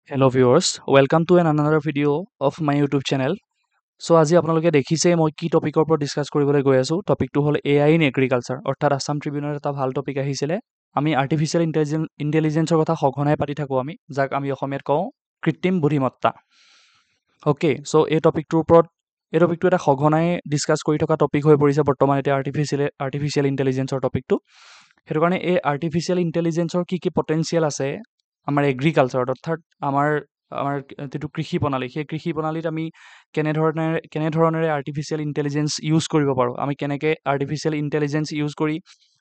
Hello viewers, welcome to another video of my YouTube channel. So আজি আপোনালোকে দেখিছে মই কি টপিকৰ ওপৰত ডিসকাস কৰিবলৈ গৈ আছো টপিকটো হ'ল AI ইন এগ্ৰিকালচাৰ অৰ্থাৎ আসাম ট্ৰিবিউনৰ এটা ভাল টপিক আহিছিলে আমি আৰ্টিফিশিয়াল ইন্টেলিজেন্সৰ কথা সঘনাই পাতি থাকো আমি যাক আমি অসমীয়াত কওঁ কৃত্ৰিম বুদ্ধিমত্তা ওকে সো এই টপিকটোৰ ওপৰত এই টপিকটো এটা সঘনাই ডিসকাস কৰি থকা টপিক হৈ পৰিছে বৰ্তমান এটা আৰ্টিফিশিয়াল ইন্টেলিজেন্সৰ টপিকটো হেতু কাৰণে এই আৰ্টিফিশিয়াল ইন্টেলিজেন্সৰ কি পটেনশিয়াল আছে আমাৰ এগ্ৰিকালচাৰত অৰ্থাৎ আমাৰ আমাৰ যেটো কৃষি প্ৰণালী সেই কৃষি প্ৰণালীত আমি কেনে ধৰণেৰে আৰ্টিফিশিয়াল ইন্টেলিজেন্স ইউজ কৰিব পাৰো আমি কেনেকে আৰ্টিফিশিয়াল ইন্টেলিজেন্স ইউজ কৰি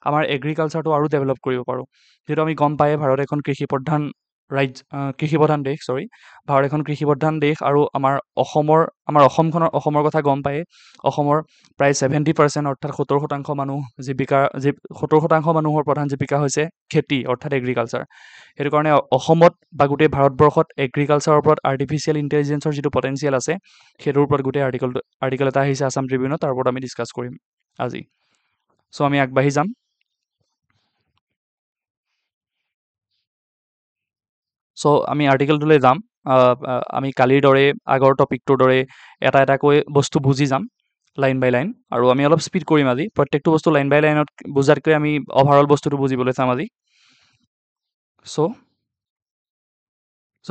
আমাৰ এগ্ৰিকালচাৰটো আৰু ডেভেলপ কৰিব পাৰো যেটো আমি গম পায়ে ভাৰত এখন কৃষি প্ৰধান দেশ ভাৰত এখন কৃষি প্ৰধান দেশ আৰু আমাৰ অসমৰ কথা গম পায়ে অসমৰ প্ৰায় 70% অৰ্থাৎ 70% মানুহ জীৱিকা 70% মানুহৰ প্ৰধান জীৱিকা হৈছে খেতি অৰ্থাৎ এগ্ৰিকালচাৰ হেতু কাৰণে অসমত বা গোটেই ভাৰতবৰ্ষত এগ্ৰিকালচাৰৰ ওপৰত আৰ্টিফিশিয়াল ইন্টেলিজেন্সৰ যেটো পটেনশিয়াল আছে হেতুৰ ওপৰত গোটেই আৰ্টিকেল এটা আহিছে আসাম ট্ৰিবিউনত তাৰ ওপৰত আমি ডিসকাস কৰিম আজি সো আমি আগবাঢ়ি যাম সো আমি আৰ্টিকেলটোলৈ যাম আমি কালিৰ দৰে আগৰ টপিকটোৰ দৰে এটা কৈ বস্তু বুজি যাম লাইন বাই লাইন আৰু আমি অলপ স্পিড কৰিম আজি প্ৰত্যেকটো বস্তু লাইন বাই লাইনত বুজাতকৈ আমি ওভাৰঅল বস্তুটো বুজিবলৈ চাম আজি সো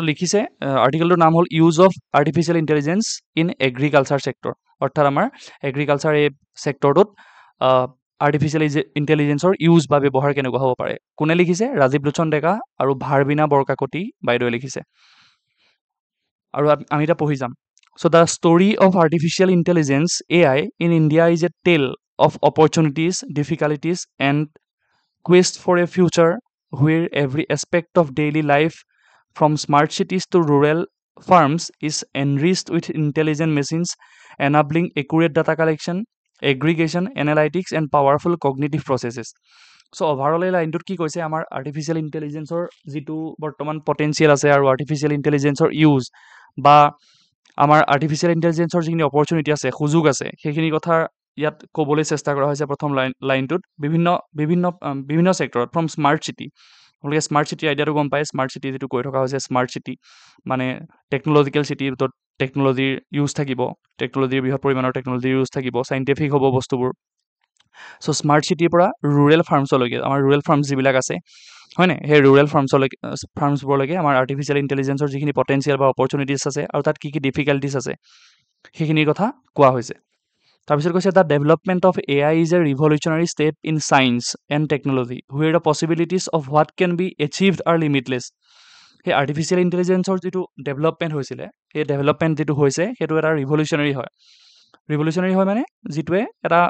লিখিছে আৰ্টিকেলটোৰ নাম হ'ল use of artificial intelligence in agriculture sector অৰ্থাৎ আমাৰ এগ্ৰিকালচাৰ এই সেক্টৰটোত আৰ্টিফিশিয়াল ইন্টেলিজেন্সৰ ইউজ বা ব্যৱহাৰ কেনেকুৱা হ'ব পাৰে কোনে লিখিছে ৰাজীৱ লোচন ডেকা আৰু ভাৰবিনা বৰকাকতি বাইদেৱে লিখিছে আৰু আমি এটা পঢ়ি যাম So the story of artificial intelligence AI in India is a tale of opportunities, difficulties and quest for a future where every aspect of daily life from smart cities to rural farms is enriched with intelligent machines enabling accurate data collection, aggregation, analytics and powerful cognitive processes. So overall এই লাইনটোত কি কৈছে আমাৰ আৰ্টিফিশিয়াল ইন্টেলিজেন্সৰ যেটো বৰ্তমান potential আছে আৰু আৰ্টিফিশিয়াল ইন্টেলিজেন্সৰ use বা আমাৰ আৰ্টিফিশিয়াল ইন্টেলিজেন্সৰ যিখিনি অপৰচুনিটি আছে সুযোগ আছে সেইখিনি কথা ইয়াত ক'বলৈ চেষ্টা কৰা হৈছে প্ৰথম লাইনটোত বিভিন্ন সেক্টৰত ফ্ৰম স্মাৰ্ট সিটি আপোনালোকে স্মাৰ্ট সিটি আইডিয়াটো গম পায় স্মাৰ্ট সিটি যেটো কৈ থকা হৈছে স্মাৰ্ট সিটি মানে টেকনলজিক্যাল সিটি য'ত টেকনলজিৰ ইউজ থাকিব টেকনলজিৰ বৃহৎ পৰিমাণৰ টেকনলজিৰ ইউজ থাকিব সাইন্টিফিক হ'ব বস্তুবোৰ সো স্মাৰ্ট সিটিৰ পৰা ৰুৰেল ফাৰ্মছলৈকে আমাৰ ৰুৰেল ফাৰ্মছ যিবিলাক আছে হয়নে সেই ৰুৰেল ফাৰ্মছবোৰলৈকে আমাৰ আৰ্টিফিশিয়াল ইন্টেলিজেন্সৰ যিখিনি পটেনশিয়াল বা অপৰচুনিটিছ আছে আৰু তাত কি ডিফিকাল্টিছ আছে সেইখিনিৰ কথা কোৱা হৈছে তাৰপিছত কৈছে the development of AI is a revolutionary step in science and technology where the possibilities of what can be achieved are limitless সেই আৰ্টিফিশিয়াল ইন্টেলিজেন্সৰ যিটো ডেভেলপমেণ্ট হৈছিলে সেই ডেভেলপমেণ্ট যিটো হৈছে সেইটো এটা ৰিভলিউচনাৰী হয় মানে যিটোৱে এটা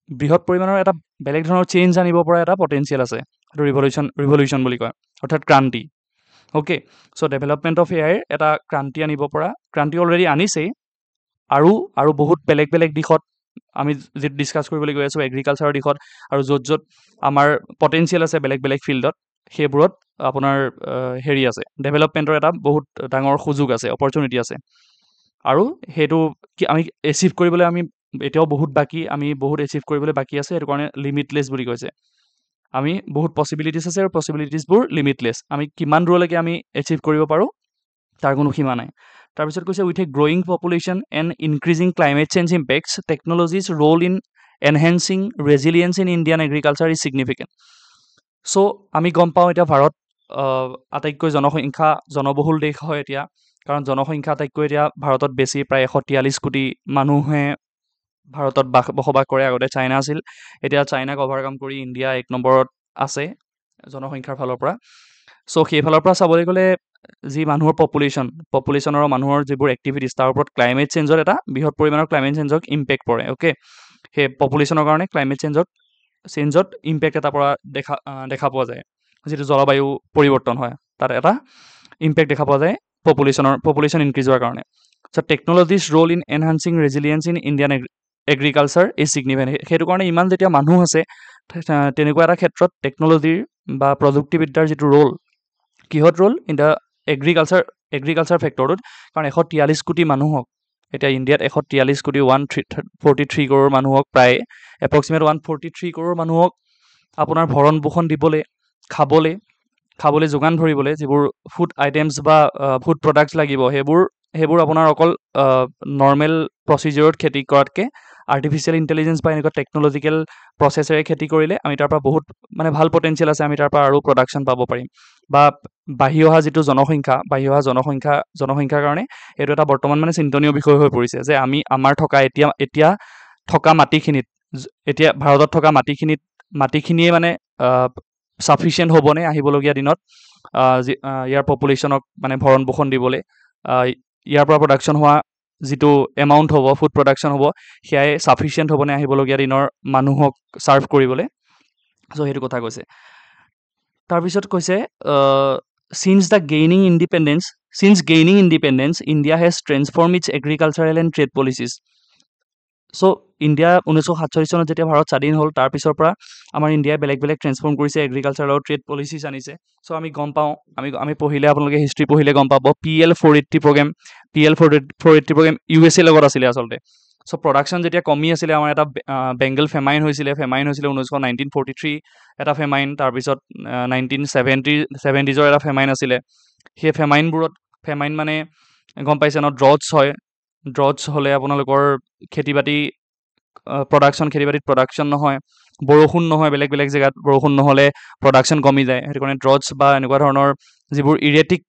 বৃহৎ পৰিমাণৰ এটা বেলেগ ধৰণৰ চেঞ্জ আনিব পৰা এটা পটেনশিয়াল আছে সেইটো ৰিভলিউচন বুলি কয় অৰ্থাৎ Kranti okay so development of AI এটা ক্ৰান্তি আনিব পৰা ক্ৰান্তি অলৰেডি আনিছেই আৰু বহুত বেলেগ দিশত আমি যেটো ডিসকাস কৰিবলৈ গৈ আছো এগ্ৰিকালচাৰৰ দিশত আৰু য'ত আমাৰ পটেনশিয়াল আছে বেলেগ ফিল্ডত সেইবোৰত আপোনাৰ হেৰি আছে ডেভেলপমেণ্টৰ এটা বহুত ডাঙৰ সুযোগ আছে অপৰচুনিটি আছে আৰু হেতু কি আমি এচিভ কৰিবলৈ আমি এতিয়াও বহুত বাকি আমি বহুত এচিভ কৰিবলৈ বাকি আছে এটো কাৰণে লিমিটলেছ বুলি কৈছে আমি বহুত পসিবিলিটিছ আছে আৰু পসিবিলিটিছবোৰ লিমিটলেছ আমি কিমান দূৰলৈকে আমি এচিভ কৰিব পাৰো তাৰ কোনো সীমা নাই তাৰপিছত কৈছে with a growing population and increasing climate change impacts technology's role in enhancing resilience in Indian agriculture is significant so আমি গম পাওঁ এতিয়া ভাৰত আটাইতকৈ জনবহুল দেশ হয় এতিয়া কাৰণ জনসংখ্যা আটাইতকৈ এতিয়া ভাৰতত বেছি প্ৰায় 143 কোটি মানুহে ভাৰতত বসবাস কৰে আগতে চাইনা আছিল এতিয়া চাইনাক ওভাৰকাম কৰি ইণ্ডিয়া এক নম্বৰত আছে জনসংখ্যাৰ ফালৰ পৰা সো সেই ফালৰ পৰা চাবলৈ গ'লে যি মানুহৰ পপুলেশ্যনৰ মানুহৰ যিবোৰ এক্টিভিটিছ তাৰ ওপৰত ক্লাইমেট চেঞ্জৰ এটা বৃহৎ পৰিমাণৰ ক্লাইমেট চেঞ্জক ইম্পেক্ট পৰে ওকে সেই পপুলেশ্যনৰ কাৰণে ক্লাইমেট চেঞ্জত ইম্পেক্ট এটা পৰা দেখা পোৱা যায় যেটো জলবায়ু পৰিৱৰ্তন হয় তাত এটা ইম্পেক্ট দেখা পোৱা যায় পপুলেশ্যন ইনক্ৰিজ হোৱাৰ কাৰণে so technology's role in enhancing resilience in Indian agriculture is significant সেইটো কাৰণে ইমান যেতিয়া মানুহ আছে তেনেকুৱা এটা ক্ষেত্ৰত টেকনলজিৰ বা প্ৰযুক্তিবিদ্যাৰ যিটো ৰোল কিহত ৰোল ইন দ্য এগ্ৰিকালচাৰ ফেক্টৰটোত কাৰণ 143 কোটি মানুহক এতিয়া ইণ্ডিয়াত 143 কোটি 143 কৰোৰ মানুহক প্ৰায় এপ্ৰক্সিমেট 143 কৰোৰ মানুহক আপোনাৰ ভৰণ পোষণ দিবলৈ খাবলৈ খাবলৈ যোগান ধৰিবলৈ যিবোৰ ফুড আইটেমছ বা ফুড প্ৰডাক্টছ লাগিব সেইবোৰ আপোনাৰ অকল নৰ্মেল প্ৰচিডিউৰত খেতি কৰাতকৈ আৰ্টিফিচিয়েল ইণ্টেলিজেঞ্চ বা এনেকুৱা টেকন'লজিকেল প্ৰচেছেৰে খেতি কৰিলে আমি তাৰ পৰা বহুত মানে ভাল পটেঞ্চিয়েল আছে, আমি তাৰ পৰা আৰু প্ৰডাকশ্যন পাব পাৰিম। বা বাঢ়ি অহা যিটো জনসংখ্যাৰ কাৰণে এইটো এটা বৰ্তমান মানে চিন্তনীয় বিষয় হৈ পৰিছে যে আমি আমাৰ থকা এতিয়া থকা মাটিখিনিত এতিয়া ভাৰতত থকা মাটিখিনিয়ে মানে ছাফিচিয়েণ্ট হ'বনে আহিবলগীয়া দিনত ইয়াৰ পপুলেশ্যনক মানে ভৰণ পোষণ দিবলৈ, ইয়াৰ পৰা প্ৰডাকশ্যন হোৱা যিটো এমাউণ্ট হ'ব, ফুড প্ৰডাকশ্যন হ'ব, সেয়াই ছাফিচিয়েণ্ট হ'বনে আহিবলগীয়া দিনৰ মানুহক ছাৰ্ভ কৰিবলৈ। চ' সেইটো কথা কৈছে। তাৰপিছত কৈছে since gaining independence, India has transformed its agricultural and trade policies. So' India 1947 চনত যেতিয়া ভাৰত স্বাধীন হ'ল তাৰ পিছৰ পৰা আমাৰ ইণ্ডিয়াই বেলেগ ট্ৰেন্সফৰ্ম কৰিছে, এগ্ৰিকালচাৰ আৰু ট্ৰেড পলিচিছ আনিছে। চ' আমি গম পাওঁ, আমি পঢ়িলে আপোনালোকে হিষ্ট্ৰী পঢ়িলে গম পাব PL 480 প্ৰগ্ৰেম USA লগত আছিলে আচলতে। চ' প্ৰডাকশ্যন যেতিয়া কমি আছিলে, আমাৰ এটা বেংগল ফেমাইন হৈছিলে 1943 এটা ফেমাইন, তাৰপিছত 1970ৰ এটা ফেমাইন আছিলে। সেই ফেমাইন মানে গম পাইছে ন, ড্ৰটছ হ'লে আপোনালোকৰ খেতি বাতিত প্ৰডাকশ্যন নহয়, বৰষুণ নহয়, বেলেগ জেগাত বৰষুণ নহ'লে প্ৰডাকশ্যন কমি যায়। সেইটো কাৰণে ড্ৰটছ বা এনেকুৱা ধৰণৰ যিবোৰ ইৰেটিক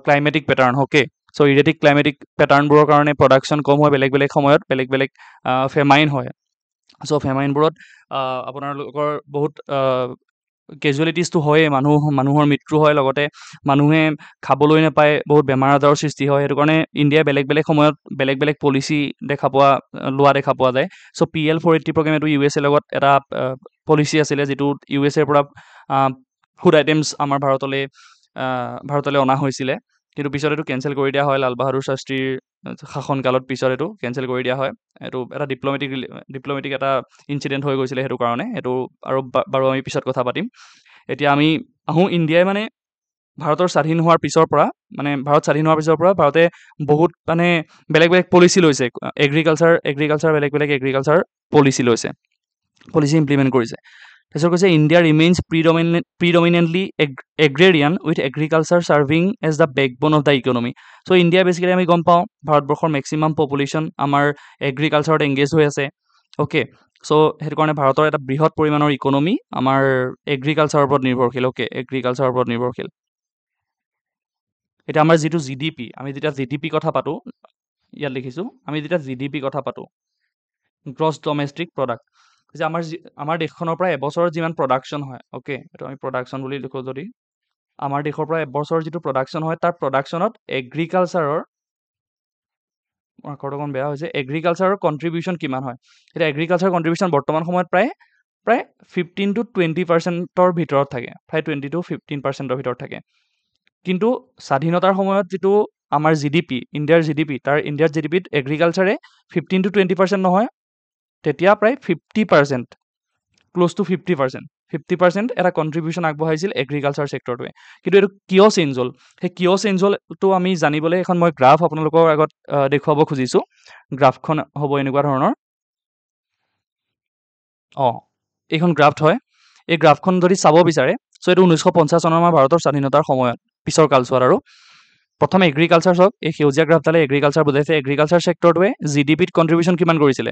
ক্লাইমেটিক পেটাৰ্ণ, অ'কে। চ' ইৰেটিক ক্লাইমেটিক পেটাৰ্ণবোৰৰ কাৰণে প্ৰডাকশ্যন কম হয়, বেলেগ সময়ত বেলেগ ফেমাইন হয়। চ' ফেমাইনবোৰত আপোনালোকৰ বহুত কেজুৱেলিটিছটো হয়েই, মানুহৰ মৃত্যু হয়, লগতে মানুহে খাবলৈ নাপায়, বহুত বেমাৰ আজাৰৰ সৃষ্টি হয়। সেইটো কাৰণে ইণ্ডিয়াই বেলেগ সময়ত বেলেগ পলিচি লোৱা দেখা পোৱা যায়। চ' PL 480 প্ৰগ্ৰেম এইটো USA লগত এটা পলিচি আছিলে, যিটো USAৰ পৰা ফুড আইটেমছ আমাৰ ভাৰতলৈ অনা হৈছিলে। কিন্তু পিছত এইটো কেঞ্চেল কৰি দিয়া হয়, লাল বাহাদুৰ শাস্ত্ৰীৰ শাসনকালত পিছত এইটো কেঞ্চেল কৰি দিয়া হয়। এইটো এটা ডিপ্ল'মেটিক এটা ইনচিডেণ্ট হৈ গৈছিলে, সেইটো কাৰণে এইটো আৰু বাৰু আমি পিছত কথা পাতিম। এতিয়া আমি আহোঁ, ইণ্ডিয়াই মানে ভাৰত স্বাধীন হোৱাৰ পিছৰ পৰা ভাৰতে বহুত মানে বেলেগ পলিচি লৈছে, এগ্ৰিকালচাৰ বেলেগ এগ্ৰিকালচাৰ পলিচি ইমপ্লিমেণ্ট কৰিছে। তাৰপিছত কৈছে India remains predominantly agrarian with agriculture serving as the backbone of the economy. So' India basically আমি গম পাওঁ ভাৰতবৰ্ষৰ মেক্সিমাম পপুলেশ্যন আমাৰ এগ্ৰিকালচাৰত এংগেজ হৈ আছে, অ'কে। চ' সেইটো কাৰণে ভাৰতৰ এটা বৃহৎ পৰিমাণৰ ইকনমি আমাৰ এগ্ৰিকালচাৰৰ ওপৰত নিৰ্ভৰশীল, অ'কে, এগ্ৰিকালচাৰৰ ওপৰত নিৰ্ভৰশীল। এতিয়া আমাৰ যিটো GDP, আমি যেতিয়া GDP কথা পাতোঁ, ইয়াত লিখিছোঁ, আমি যেতিয়া GDP কথা পাতোঁ, গ্ৰছ ডমেষ্টিক প্ৰডাক্ট, যে আমাৰ দেশখনৰ পৰা এবছৰত যিমান প্ৰডাকশ্যন হয়, অ'কে, এইটো আমি প্ৰডাকশ্যন বুলি লিখোঁ। যদি আমাৰ দেশৰ পৰা এবছৰৰ যিটো প্ৰডাকশ্যন হয়, তাৰ প্ৰডাকশ্যনত এগ্ৰিকালচাৰৰ কণ্ট্ৰিবিউশ্যন কিমান হয়। এতিয়া এগ্ৰিকালচাৰৰ কণ্ট্ৰিবিউশ্যন বৰ্তমান সময়ত প্ৰায় 15 to 20%ৰ ভিতৰত থাকে, প্ৰায় 20 to 15%ৰ ভিতৰত থাকে। কিন্তু স্বাধীনতাৰ সময়ত যিটো আমাৰ ইণ্ডিয়াৰ GDPত এগ্ৰিকালচাৰে 15 to 20% নহয়, তেতিয়া প্ৰায় 50%, ক্ল'জ টু 50% এটা কণ্ট্ৰিবিউশ্যন আগবঢ়াইছিল এগ্ৰিকালচাৰ ছেক্টৰটোৱে। কিন্তু এইটো কিয় চেঞ্জ হ'ল, সেই কিয় চেঞ্জ হ'লটো আমি জানিবলৈ এখন মই গ্ৰাফ আপোনালোকৰ আগত দেখুৱাব খুজিছোঁ। গ্ৰাফখন হ'ব এনেকুৱা ধৰণৰ, এইখন গ্ৰাফ হয়। এই গ্ৰাফখন যদি চাব বিচাৰে, চ' এইটো 1950 চনৰ আমাৰ ভাৰতৰ স্বাধীনতাৰ সময়ত পিছৰ কালচোৱাত। আৰু প্ৰথম এগ্ৰিকালচাৰ চাওক, এই সেউজীয়া গ্ৰাফডালে এগ্ৰিকালচাৰ বুজাইছে। এগ্ৰিকালচাৰ ছেক্টৰটোৱে GDPত কণ্ট্ৰিবিউশ্যন কিমান কৰিছিলে,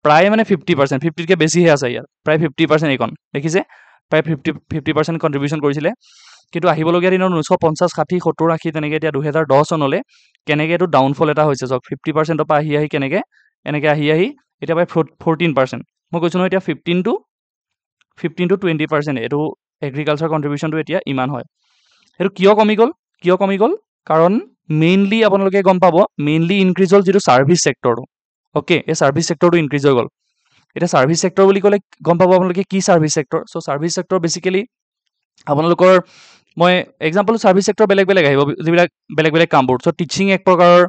প্ৰায় মানে 50%, 50তকৈ বেছিহে আছে ইয়াত, প্ৰায় 50% এইখন দেখিছে, প্ৰায় 50% কণ্ট্ৰিবিউশ্যন কৰিছিলে। কিন্তু আহিবলগীয়া দিনত 1950, 60, 70, 80 তেনেকৈ এতিয়া 2010 চনলৈ কেনেকৈ এইটো ডাউনফল এটা হৈছে চাওক, 50%ৰ পৰা আহি এনেকৈ আহি এতিয়া প্ৰায় 14%। মই কৈছোঁ নহয়, এতিয়া 15 to 20% এইটো এগ্ৰিকালচাৰ কণ্ট্ৰিবিউশ্যনটো এতিয়া ইমান হয়। সেইটো কিয় কমি গ'ল, কাৰণ মেইনলি আপোনালোকে গম পাব, মেইনলি ইনক্ৰিজ হ'ল যিটো ছাৰ্ভিচ ছেক্টৰটো, অ'কে। এই ছাৰ্ভিচ ছেক্টৰটো ইনক্ৰিজ হৈ গ'ল। এতিয়া ছাৰ্ভিচ ছেক্টৰ বুলি ক'লে গম পাব আপোনালোকে কি ছাৰ্ভিচ ছেক্টৰ। চ' ছাৰ্ভিচ ছেক্টৰ বেচিকেলি আপোনালোকৰ, মই এক্সাম্পল ছাৰ্ভিচ ছেক্টৰ বেলেগ আহিব, যিবিলাক বেলেগ কামবোৰ। চ' টিচিং এক প্ৰকাৰৰ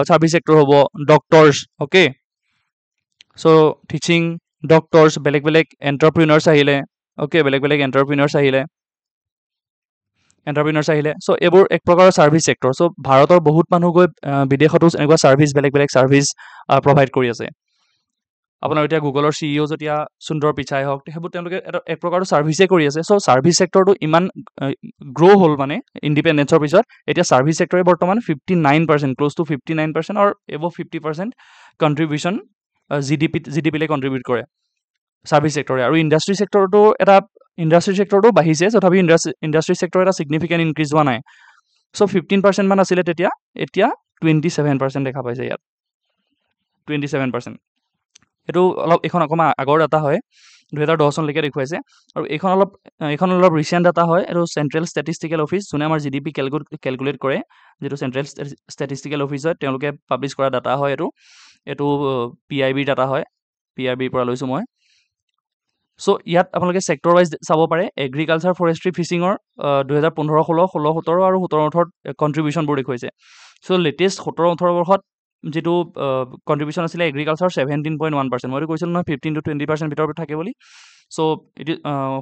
ছাৰ্ভিচ ছেক্টৰ হ'ব, ডক্টৰছ, অ'কে। চ' টিচিং, ডক্টৰছ, বেলেগ এণ্টাৰপ্ৰিনাৰ্ছ আহিলে, অ'কে, বেলেগ এণ্টাৰপ্ৰিনাৰ্ছ আহিলে। চ' এইবোৰ এক প্ৰকাৰৰ ছাৰ্ভিচ ছেক্টৰ। চ' ভাৰতৰ বহুত মানুহ গৈ বিদেশতো এনেকুৱা বেলেগ ছাৰ্ভিচ প্ৰভাইড কৰি আছে। আপোনাৰ এতিয়া গুগলৰ CEO যেতিয়া সুন্দৰ পিচাই হওক সেইবোৰ তেওঁলোকে এটা এক প্ৰকাৰৰ ছাৰ্ভিচে কৰি আছে চ' ছাৰ্ভিচ ছেক্টৰটো ইমান গ্ৰ' হ'ল মানে ইণ্ডিপেণ্ডেঞ্চৰ পিছত এতিয়া ছাৰ্ভিচ ছেক্টৰে বৰ্তমান 59% close to 59% or above 50% contribution জিডিপিলৈ contribute কৰে ছাৰ্ভিচ ছেক্টৰে আৰু ইণ্ডাষ্ট্ৰি ছেক্টৰটো বাঢ়িছে তথাপি ইণ্ডাষ্ট্ৰি ছেক্টৰ এটা ছিগনিফিকেণ্ট ইনক্ৰিজ হোৱা নাই চ' 15% মান আছিলে তেতিয়া এতিয়া 27% দেখা পাইছে ইয়াত 27%। এইটো অলপ এইখন অকণমান আগৰ ডাটা হয় 2010 চনলৈকে দেখুৱাইছে আৰু এইখন অলপ ৰিচেণ্ট ডাটা হয় এইটো চেণ্ট্ৰেল ষ্টেটিষ্টিকেল অফিচ যোনে আমাৰ জিডিপি কেলকুলেট কৰে যিটো চেণ্ট্ৰেল ষ্টেটিষ্টিকেল অফিচ হয় তেওঁলোকে পাব্লিছ কৰা ডাটা হয় এইটো PIBৰ ডাটা হয় PIBৰ পৰা লৈছোঁ মই চ' ইয়াত আপোনালোকে ছেক্টৰ ৱাইজ চাব পাৰে এগ্ৰিকালচাৰ ফৰেষ্ট্ৰি ফিচিঙৰ 2015, 16, 17 আৰু 17-18 কণ্ট্ৰিবিউশ্যনবোৰ দেখুৱাইছে চ' লেটেষ্ট 17-18 বৰ্ষত যিটো কণ্ট্ৰিবিউশ্যন আছিলে এগ্ৰিকালচাৰ 17.1%। মইতো কৈছিলোঁ নহয় 15 to 20% ভিতৰত থাকে বুলি চ' এইটো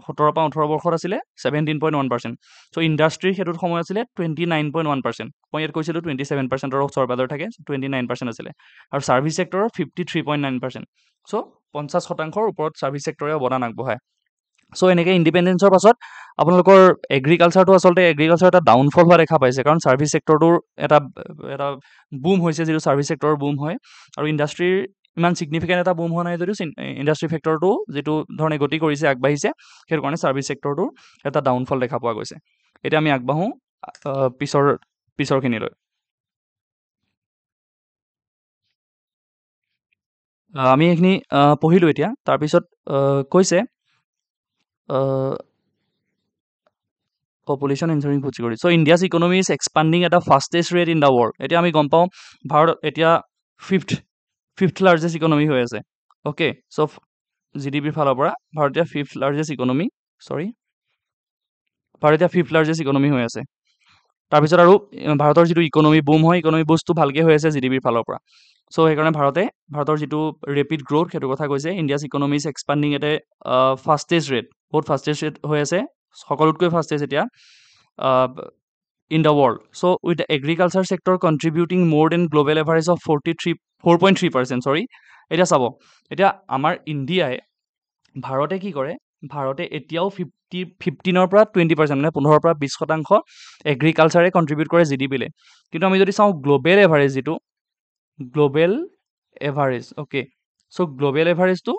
17 পৰা 18 বৰ্ষত আছিলে 17.1%। চ' ইণ্ডাষ্ট্ৰীৰ সেইটোত সময় আছিলে 29.1%। মই ইয়াত কৈছিলোঁ 27%ৰ ওচৰ পাজৰ থাকে 29% আছিলে আৰু ছাৰ্ভিচ ছেক্টৰৰ 53.9%। চ' 50% ওপৰত ছাৰ্ভিচ ছেক্টৰে অৱদান আগবঢ়ায় চ' এনেকৈ ইণ্ডিপেণ্ডেঞ্চৰ পাছত আপোনালোকৰ এগ্ৰিকালচাৰটো আচলতে এটা ডাউনফল হোৱা দেখা পাইছে কাৰণ ছাৰ্ভিচ ছেক্টৰটোৰ এটা বুম হৈছে যিটো ছাৰ্ভিচ ছেক্টৰৰ বুম হয় আৰু ইণ্ডাষ্ট্ৰীৰ ইমান ছিগনিফিকেণ্ট এটা বুম হোৱা নাই যদিও ইণ্ডাষ্ট্ৰি ছেক্টৰটো যিটো ধৰণে গতি কৰিছে আগবাঢ়িছে সেইটো কাৰণে ছাৰ্ভিচ ছেক্টৰটোৰ এটা ডাউনফল দেখা পোৱা গৈছে এতিয়া আমি আগবাঢ়োঁ পিছৰখিনিলৈ আমি এইখিনি পঢ়িলোঁ এতিয়া তাৰপিছত কৈছে population ensuring food security so' India's economy is expanding এটা fastest rate in the world এতিয়া আমি গম পাওঁ ভাৰত এতিয়া ফিফ্থ লাৰ্জেষ্ট ইকনমি হৈ আছে অ'কে চ' জিডিপিৰ ফালৰ পৰা ভাৰত এতিয়া ফিফ্থ লাৰ্জেষ্ট ইকনমি হৈ আছে তাৰপিছত আৰু ভাৰতৰ যিটো ইকনমি বুম হয় ইকনমি বুষ্টটো ভালকৈ হৈ আছে জিডিপিৰ ফালৰ পৰা চ' সেইকাৰণে ভাৰতৰ যিটো ৰেপিড গ্ৰ'থ সেইটো কথা কৈছে India's economy is expanding at a fastest rate বহুত ফাষ্টেষ্ট ৰেট হৈ আছে সকলোতকৈ ফাষ্টেষ্ট এতিয়া in the world so' with agriculture sector contributing more than global average of 4.3%। চৰি এতিয়া চাব এতিয়া আমাৰ ইণ্ডিয়াই ভাৰতে কি কৰে ভাৰতে এতিয়াও 15 পৰা 20% মানে 15 পৰা 20% এগ্ৰিকালচাৰে কণ্ট্ৰিবিউট কৰে জিডিপিলৈ কিন্তু আমি যদি চাওঁ global average okay so' global এভাৰেজটো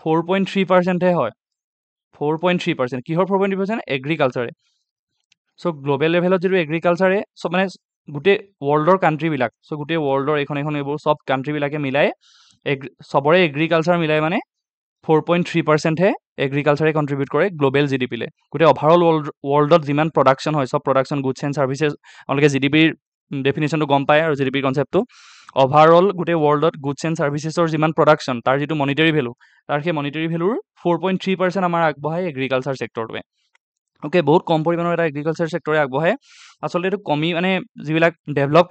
4.3%হে হয় 4.3% কিহৰ 4.3% এগ্ৰিকালচাৰে চ' গ্ল'বেল লেভেলত যিটো এগ্ৰিকালচাৰে চব মানে গোটেই ৱৰ্ল্ডৰ কাণ্ট্ৰিবিলাক চ' গোটেই ৱৰ্ল্ডৰ এখন এইবোৰ চব কাণ্ট্ৰিবিলাকে মিলাই চবৰে এগ্ৰিকালচাৰ মিলাই মানে 4.3%হে এগ্ৰিকালচাৰে কণ্ট্ৰিবিউট কৰে গ্ল'বেল জিডিপিলৈ গোটেই অভাৰঅল ৱৰ্ল্ডত যিমান প্ৰডাকশ্যন হয় চব প্ৰডাকশ্যন গুডছ এণ্ড ছাৰ্ভিচেছ আপোনালোকে জিডিপিৰ ডেফিনেশ্যনটো গম পায় আৰু জিডিপিৰ কনচেপ্টটো অভাৰঅল গোটেই ৱৰ্ল্ডত গুডছ এণ্ড ছাৰ্ভিচেছৰ যিমান প্ৰডাকশ্যন তাৰ যিটো মনিটাৰী ভেলু তাৰ সেই মনিটাৰী ভেলুৰ 4.3% আমাৰ আগবঢ়ায় এগ্ৰিকালচাৰ ছেক্টৰটোৱে অ'কে বহুত কম পৰিমাণৰ এটা এগ্ৰিকালচাৰ ছেক্টৰে আগবঢ়ায় আচলতে এইটো কমি মানে যিবিলাক ডেভেলপ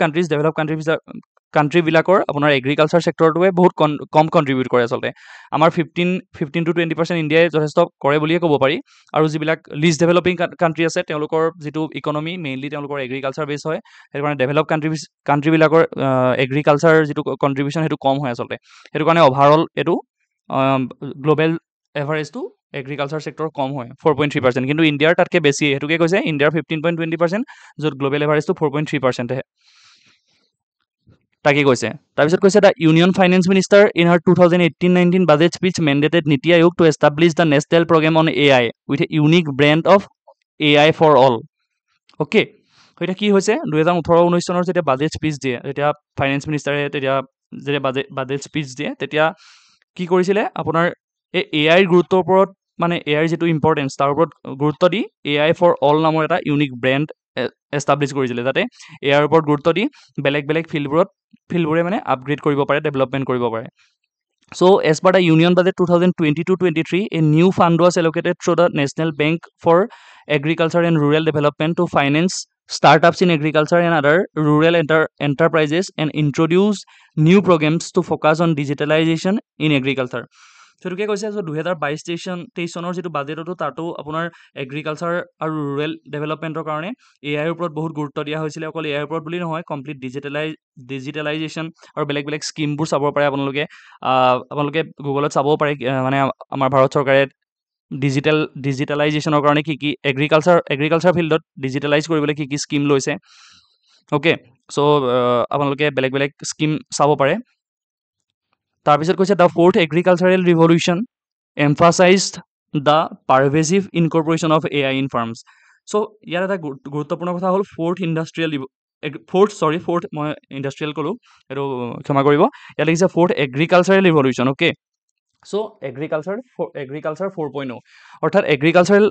কাণ্ট্ৰিবিলাকৰ আপোনাৰ এগ্ৰিকালচাৰ ছেক্টৰটোৱে বহুত কম কণ্ট্ৰিবিউট কৰে আচলতে আমাৰ 15 to 20% ইণ্ডিয়াই যথেষ্ট কৰে বুলিয়ে ক'ব পাৰি আৰু যিবিলাক লিষ্ট ডেভেলপিং কাণ্ট্ৰি আছে তেওঁলোকৰ যিটো ইকনমি মেইনলি তেওঁলোকৰ এগ্ৰিকালচাৰ বেছ হয় সেইটো কাৰণে ডেভেলপ কাণ্ট্ৰিবিলাকৰ এগ্ৰিকালচাৰ যিটো কণ্ট্ৰিবিউশ্যন সেইটো কম হয় আচলতে সেইটো কাৰণে অভাৰঅল এইটো গ্ল'বেল এভাৰেজটো এগ্ৰিকালচাৰ ছেক্টৰ কম হয় 4.3% কিন্তু ইণ্ডিয়াৰ তাতকৈ বেছি সেইটোকে কৈছে ইণ্ডিয়াৰ 15.20% য'ত গ্ল'বেল এভাৰেজটো 4.3%হে তাকে কৈছে তাৰপিছত কৈছে the union finance minister in her 2018-19 budget speech mandated NITI Aayog to establish the national program on AI with a unique brand of AI for all okay এতিয়া কি হৈছে 2018-19 চনৰ যেতিয়া বাজেট স্পীচ দিয়ে যেতিয়া ফাইনেন্স মিনিষ্টাৰে যেতিয়া বাজেট স্পীচ দিয়ে তেতিয়া কি কৰিছিলে আপোনাৰ এই AIৰ গুৰুত্বৰ ওপৰত মানে AIৰ যিটো ইম্পৰ্টেঞ্চ তাৰ ওপৰত গুৰুত্ব দি AI ফৰ অল নামৰ এটা ইউনিক ব্ৰেণ্ড এষ্টাব্লিছ কৰিছিলে যাতে AIৰ ওপৰত গুৰুত্ব দি বেলেগ ফিল্ডবোৰে মানে আপগ্ৰেড কৰিব পাৰে ডেভেলপমেণ্ট কৰিব পাৰে So, as per the Union Budget 2022-23, a new fund was allocated through the National Bank for Agriculture and Rural Development to finance startups in agriculture and other rural enterprises and introduce new programs to focus on digitalization in agriculture. সেইটোকে কৈছে যে 2022-23 চনৰ যিটো বাজেটতো তাতো আপোনাৰ agriculture আৰু rural ডেভেলপমেণ্টৰ কাৰণে এআইৰ ওপৰত বহুত গুৰুত্ব দিয়া হৈছিলে। অকল এআইৰ ওপৰত বুলি নহয়, কমপ্লিট ডিজিটেলাইজেশ্যন আৰু বেলেগ বেলেগ স্কিমবোৰ চাব পাৰে আপোনালোকে। আপোনালোকে গুগলত চাবও পাৰে মানে আমাৰ ভাৰত চৰকাৰে ডিজিটেলাইজেশ্যনৰ কাৰণে কি কি এগ্ৰিকালচাৰ ফিল্ডত ডিজিটেলাইজ কৰিবলৈ কি কি স্কিম লৈছে। অ'কে, চ' আপোনালোকে বেলেগ বেলেগ স্কিম চাব পাৰে। তাৰপিছত কৈছে the fourth agricultural revolution emphasized the pervasive incorporation of AI in farms. So' ইয়াত এটা গুৰুত্বপূৰ্ণ কথা হ'ল ফ'ৰ্থ মই ইণ্ডাষ্ট্ৰিয়েল ক'লোঁ, এইটো ক্ষমা কৰিব। ইয়াত লিখিছে ফ'ৰ্থ এগ্ৰিকালচাৰেল ৰিভলিউশ্যন। অ'কে, চ' এগ্ৰিকালচাৰ 4.0 অৰ্থাৎ এগ্ৰিকালচাৰেল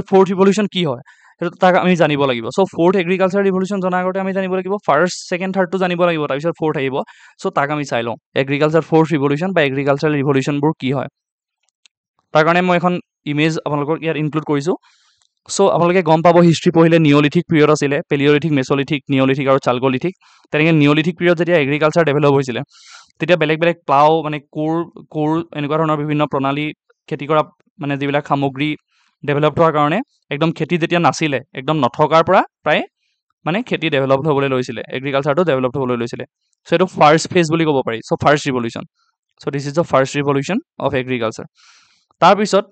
ফ'ৰ্থ ৰিভলিউশ্যন কি হয় সেইটো তাক আমি জানিব লাগিব। চ' ফ'ৰ্থ এগ্ৰিকালচাৰ ৰিভলিউশ্যন জনাৰ আগতে আমি জানিব লাগিব ফাৰ্ষ্ট, ছেকেণ্ড, থাৰ্ডটো জানিব লাগিব, তাৰপিছত ফ'ৰ্থ আহিব। চ' তাক আমি চাই লওঁ এগ্ৰিকালচাৰ ফ'ৰ্থ ৰিভলিউশ্যন বা এগ্ৰিকালচাৰেল ৰিভলিউশ্যনবোৰ কি হয়। তাৰ কাৰণে মই এখন ইমেজ আপোনালোকক ইয়াত ইনক্লুড কৰিছোঁ। চ' আপোনালোকে গম পাব হিষ্ট্ৰী পঢ়িলে নিঅলিথিক পিৰিয়ড আছিলে, পেলিঅলিথিক, মেছলিথিক, নিঅলিথিক আৰু চালকলিথিক। তেনেকৈ নিঅলিথিক পিৰিয়ড যেতিয়া এগ্ৰিকালচাৰ ডেভেলপ হৈছিলে তেতিয়া বেলেগ বেলেগ প্লাও মানে কোৰ এনেকুৱা ধৰণৰ বিভিন্ন প্ৰণালী খেতি কৰা মানে যিবিলাক সামগ্ৰী ডেভেলপ হোৱাৰ কাৰণে একদম খেতি যেতিয়া নাছিলে, একদম নথকাৰ পৰা প্ৰায় মানে খেতি ডেভেলপ হ'বলৈ লৈছিলে, এগ্ৰিকালচাৰটো ডেভেলপ হ'বলৈ লৈছিলে। চ' এইটো ফাৰ্ষ্ট ফেজ বুলি ক'ব পাৰি। So' first revolution. So' this is the first revolution of agriculture. তাৰপিছত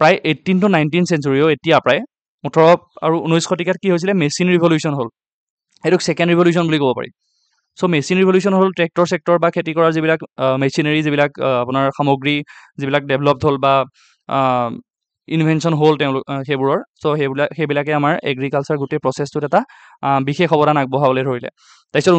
প্ৰায় 18 to 19 চেঞ্চুৰীও এতিয়া প্ৰায় 18 আৰু 19 শতিকাত কি হৈছিলে মেচিন ৰিভলিউশ্যন হ'ল। এইটোক ছেকেণ্ড ৰিভলিউশ্যন বুলি ক'ব পাৰি। চ' মেচিন ৰিভলিউশ্যন হ'ল ট্ৰেক্টৰ চেক্টৰ বা খেতি কৰাৰ যিবিলাক মেচিনাৰী, যিবিলাক আপোনাৰ সামগ্ৰী যিবিলাক ডেভেলপড হ'ল বা ইনভেনশ্যন হ'ল তেওঁলোক সেইবোৰৰ। চ' সেইবিলাকে আমাৰ এগ্ৰিকালচাৰ গোটেই প্ৰচেছটোত এটা বিশেষ অৱদান আগবঢ়াবলৈ ধৰিলে। তাৰপিছত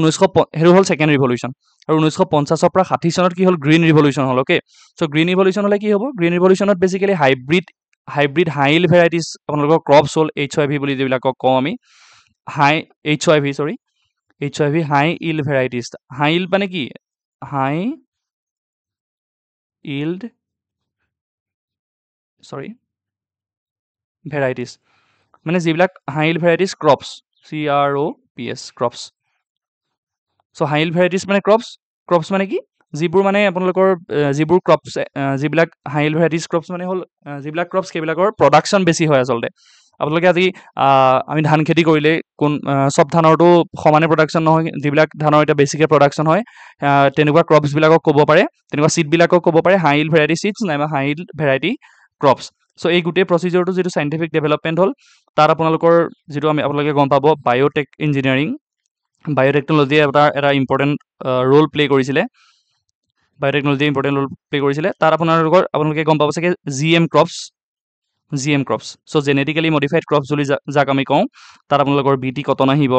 সেইটো হ'ল ছেকেণ্ড ৰিভলিউশ্যন। আৰু 1950 পৰা 60 চনত কি হ'ল গ্ৰীণ ৰিভলিউশ্যন হ'ল। অ'কে, চ' গ্ৰীণ ৰিভলিউশ্যন হ'লে কি হ'ব? গ্ৰীণ ৰিভলিউশ্যনত basically hybrid high yield varieties আপোনালোকৰ ক্ৰপছ হ'ল HYV বুলি যিবিলাকক কওঁ আমি, high yield varieties. High yield মানে কি? হাই ইল্ড ভেৰাইটিজ মানে যিবিলাক high yield varieties crops, CROPS crops. So' high yield varieties মানে ক্ৰপছ মানে কি? যিবোৰ মানে আপোনালোকৰ যিবোৰ ক্ৰপছ যিবিলাক হাই ইল্ড ভেৰাইটিজ ক্ৰপছ মানে হ'ল যিবিলাক ক্ৰপছ সেইবিলাকৰ প্ৰডাকশ্যন বেছি হয় আচলতে। আপোনালোকে আজি আমি ধান খেতি কৰিলে চব ধানৰটো সমানে প্ৰডাকশ্যন নহয়, যিবিলাক ধানৰ এতিয়া বেছিকৈ প্ৰডাকশ্যন হয় তেনেকুৱা ক্ৰপছবিলাকক ক'ব পাৰে, তেনেকুৱা ছিডবিলাকক ক'ব পাৰে হাই ইল্ড ভেৰাইটি ছিডছ নাইবা হাই ইল্ড ভেৰাইটি ক্ৰপছ। চ' এই গোটেই প্ৰচিডিউৰটো যিটো চাইণ্টিফিক ডেভেলপমেণ্ট হ'ল তাত আপোনালোকৰ যিটো আপোনালোকে গম পাব বায়'টেকনলজিয়ে এটা ইম্পৰ্টেণ্ট ৰোল প্লে কৰিছিলে। তাত আপোনালোকে গম পাব চাগে GM ক্ৰপছ। চ' জেনেটিকেলি মডিফাইড ক্ৰপছ বুলি যাক আমি কওঁ, তাত আপোনালোকৰ BT কটন আহিব।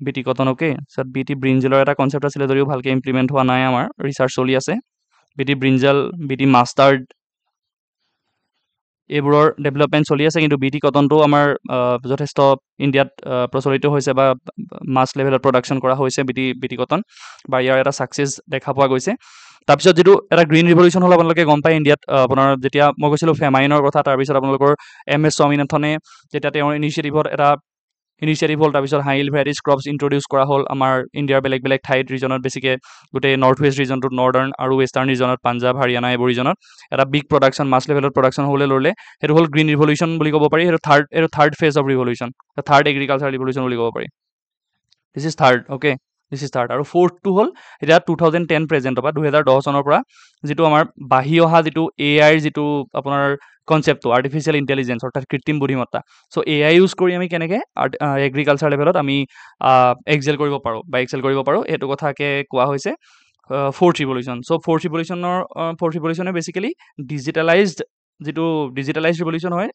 BT cotton. অ'কে, চ' BT ব্ৰিঞ্জেলৰ এটা কনচেপ্ট আছিলে যদিও ভালকৈ ইমপ্লিমেণ্ট হোৱা নাই, আমাৰ ৰিচাৰ্চ চলি আছে। BT ব্ৰিঞ্জল, BT মাষ্টাৰ্ড এইবোৰৰ ডেভেলপমেণ্ট চলি আছে, কিন্তু BT কটনটো আমাৰ যথেষ্ট ইণ্ডিয়াত প্ৰচলিত হৈছে বা মাছ লেভেলত প্ৰডাকশ্যন কৰা হৈছে BT কটন, বা ইয়াৰ এটা ছাকচেছ দেখা পোৱা গৈছে। তাৰপিছত যিটো এটা গ্ৰীণ ৰিভলিউশ্যন হ'ল আপোনালোকে গম পায় ইণ্ডিয়াত আপোনাৰ যেতিয়া মই কৈছিলোঁ ফেমাইনৰ কথা, তাৰপিছত আপোনালোকৰ MS স্বামীনাথনে যেতিয়া তেওঁৰ ইনিচিয়েটিভ হ'ল, তাৰপিছত হাই ইল্ড ভেৰাইটিজ ক্ৰপছ ইণ্ট্ৰডিউচ কৰা হ'ল আমাৰ ইণ্ডিয়াৰ বেলেগ বেলেগ ঠাইত ৰিজনত, বেছিকৈ গোটেই নৰ্থ ৱেষ্ট ৰিজনটোত, নৰ্দাৰ্ণ আৰু ৱেষ্টাৰ্ণ ৰিজনত, পাঞ্জাৱ, হাৰিয়ানা এইবোৰ ৰিজনত এটা বিগ প্ৰডাকশ্যন মাছ লেভেলত প্ৰডাকশ্যন হ'বলৈ ল'লে। সেইটো হ'ল গ্ৰীণ ৰিভলিউশ্যন বুলি ক'ব পাৰি। সেইটো third phase of revolution, third agriculture revolution বুলি ক'ব পাৰি। This is third. Okay, this is third. আৰু ফ'ৰ্থটো হ'ল এতিয়া 2010 প্ৰেজেণ্টৰ পৰা 2010 চনৰ পৰা যিটো আমাৰ বাঢ়ি অহা যিটো AI যিটো আপোনাৰ কনচেপ্টটো আৰ্টিফিচিয়েল ইণ্টেলিজেঞ্চ অৰ্থাৎ কৃত্ৰিম বুদ্ধিমত্তা। চ' AI ইউজ কৰি আমি কেনেকৈ এগ্ৰিকালচাৰ লেভেলত আমি এক্সেল কৰিব পাৰোঁ সেইটো কথাকে কোৱা হৈছে ফ'ৰ্থ ৰিভলিউশ্যন। চ' ফ'ৰ্থ ৰিভলিউশ্যনে বেচিকেলি যিটো ডিজিটেলাইজড ৰিভলিউশ্যন হয়,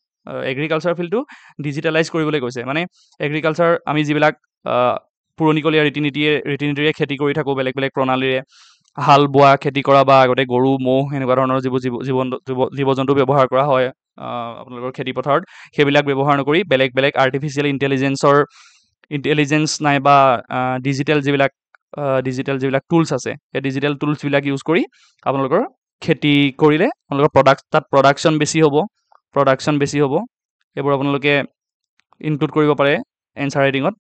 এগ্ৰিকালচাৰ ফিল্ডটো ডিজিটেলাইজ কৰিবলৈ কৈছে। মানে এগ্ৰিকালচাৰ আমি যিবিলাক পুৰণিকলীয়া ৰীতি নীতিৰে খেতি কৰি থাকোঁ, বেলেগ বেলেগ প্ৰণালীৰে হাল বোৱা, খেতি কৰা, বা আগতে গৰু ম'হ এনেকুৱা ধৰণৰ জীৱ জন্তু ব্যৱহাৰ কৰা হয় আপোনালোকৰ খেতি পথাৰত, সেইবিলাক ব্যৱহাৰ নকৰি বেলেগ বেলেগ আৰ্টিফিচিয়েল ইণ্টেলিজেঞ্চ নাইবা ডিজিটেল যিবিলাক টুলছ আছে, সেই ডিজিটেল টুলছবিলাক ইউজ কৰি আপোনালোকৰ খেতি কৰিলে আপোনালোকৰ তাত প্ৰডাকশ্যন বেছি হ'ব। এইবোৰ আপোনালোকে ইনক্লুড কৰিব পাৰে এনচাৰ ৰাইটিঙত।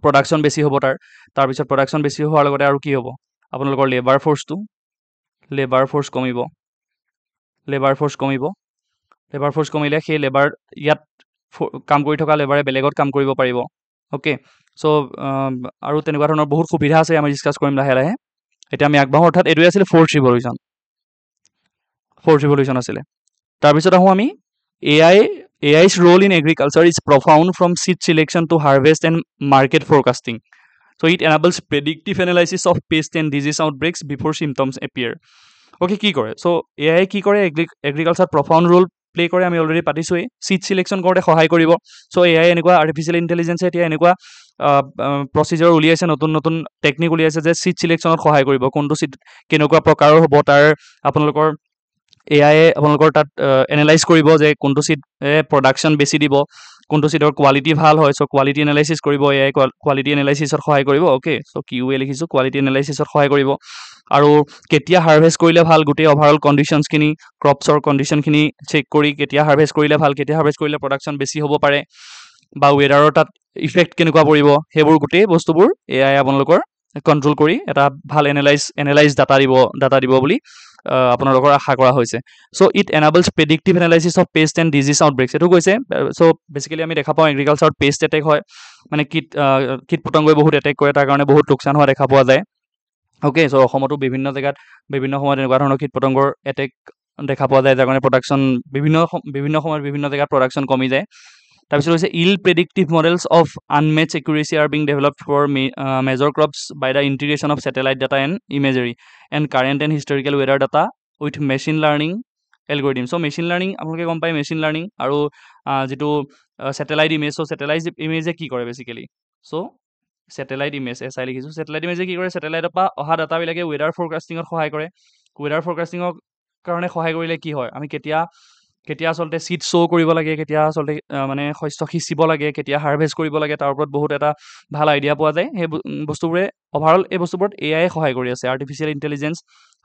প্ৰডাকশ্যন বেছি হ'ব তাৰপিছত প্ৰডাকশ্যন বেছি হোৱাৰ লগতে আৰু কি হ'ব? আপোনালোকৰ লেবাৰ ফ'ৰ্চটো লেবাৰ ফ'ৰ্চ কমিব লেবাৰ ফ'ৰ্চ কমিলে সেই লেবাৰ ইয়াত কাম কৰি থকা লেবাৰে বেলেগত কাম কৰিব পাৰিব অ'কে চ' আৰু তেনেকুৱা ধৰণৰ বহুত সুবিধা আছে আমি ডিছকাছ কৰিম লাহে লাহে এতিয়া আমি আগবাঢ়ো অৰ্থাৎ এইটোৱে আছিলে ফ'ৰ্থ ৰিভলিউশ্যন আছিলে তাৰপিছত আহোঁ আমি AI's role in agriculture is profound from seed selection to harvest and market forecasting. So it enables predictive analysis of pest and disease outbreaks before symptoms appear. Okay, কি কৰে? So AI কি কৰে? Agriculture profound role play কৰে আমি already পাতিছোৱেই seed selection কৰোঁতে সহায় কৰিব চ' AI এনেকুৱা আৰ্টিফিচিয়েল ইণ্টেলিজেঞ্চে এতিয়া এনেকুৱা প্ৰচিজাৰ উলিয়াইছে নতুন টেকনিক উলিয়াইছে যে চিড চিলেকশ্যনত সহায় কৰিব কোনটো চিড কেনেকুৱা প্ৰকাৰৰ হ'ব তাৰ আপোনালোকৰ AI আপোনালোকৰ তাত এনালাইজ কৰিব যে কোনটো চিডে প্ৰডাকশ্যন বেছি দিব কোনটো চিডৰ কোৱালিটি ভাল হয় চ' কোৱালিটি এনালাইচিছ কৰিব AI কোৱালিটি এনালাইচিছত সহায় কৰিব অ'কে চ' QA লিখিছোঁ কোৱালিটি এনালাইচিছত সহায় কৰিব আৰু কেতিয়া হাৰ্ভেষ্ট কৰিলে ভাল গোটেই অভাৰঅল কণ্ডিশ্যনছখিনি ক্ৰপছৰ কণ্ডিশ্যনখিনি চেক কৰি কেতিয়া হাৰ্ভেষ্ট কৰিলে ভাল কেতিয়া হাৰ্ভেষ্ট কৰিলে প্ৰডাকশ্যন বেছি হ'ব পাৰে বা ৱেডাৰৰ তাত ইফেক্ট কেনেকুৱা পৰিব সেইবোৰ গোটেই বস্তুবোৰ AI আপোনালোকৰ কণ্ট্ৰল কৰি এটা ভাল এনালাইজ ডাটা দিব বুলি আপোনালোকৰ আশা কৰা হৈছে so' it enables predictive analysis of pest and disease outbreaks এইটো কৈছে চ' বেচিকেলি আমি দেখা পাওঁ এগ্ৰিকালচাৰত পেষ্ট এটেক হয় মানে কীট পতংগই বহুত এটেক কৰে তাৰ কাৰণে বহুত লোকচান হোৱা দেখা পোৱা যায় অ'কে চ' অসমতো বিভিন্ন জেগাত বিভিন্ন সময়ত এনেকুৱা ধৰণৰ কীট পতংগৰ এটেক দেখা পোৱা যায় যাৰ কাৰণে প্ৰডাকশ্যন বিভিন্ন সময়ত বিভিন্ন জেগাত প্ৰডাকশ্যন কমি যায় তাৰপিছত হৈছে ইল প্ৰেডিক্টিভ মডেলছ অফ আনমেটছ accuracy are being developed for major crops by the integration of satellite data and imagery and current and historical weather data with machine learning algorithm so' machine learning আপোনালোকে গম পায় machine learning আৰু যিটো satellite image so' satellite ইমেজে কি কৰে basically so' satellite image SI লিখিছোঁ satellite ইমেজে কি কৰে ছেটেলাইটৰ পৰা অহা ডাটাবিলাকে ৱেডাৰ ফ'ৰকাষ্টিঙত সহায় কৰে ৱেডাৰ ফ'ৰকাষ্টিঙৰ কাৰণে সহায় কৰিলে কি হয় আমি কেতিয়া আচলতে চিড শ্ব' কৰিব লাগে কেতিয়া আচলতে মানে শস্য সিঁচিব লাগে কেতিয়া হাৰ্ভেষ্ট কৰিব লাগে তাৰ ওপৰত বহুত এটা ভাল আইডিয়া পোৱা যায় সেই বস্তুবোৰে অভাৰঅল এই বস্তুবোৰত AI সহায় কৰি আছে আৰ্টিফিচিয়েল ইণ্টেলিজেঞ্চ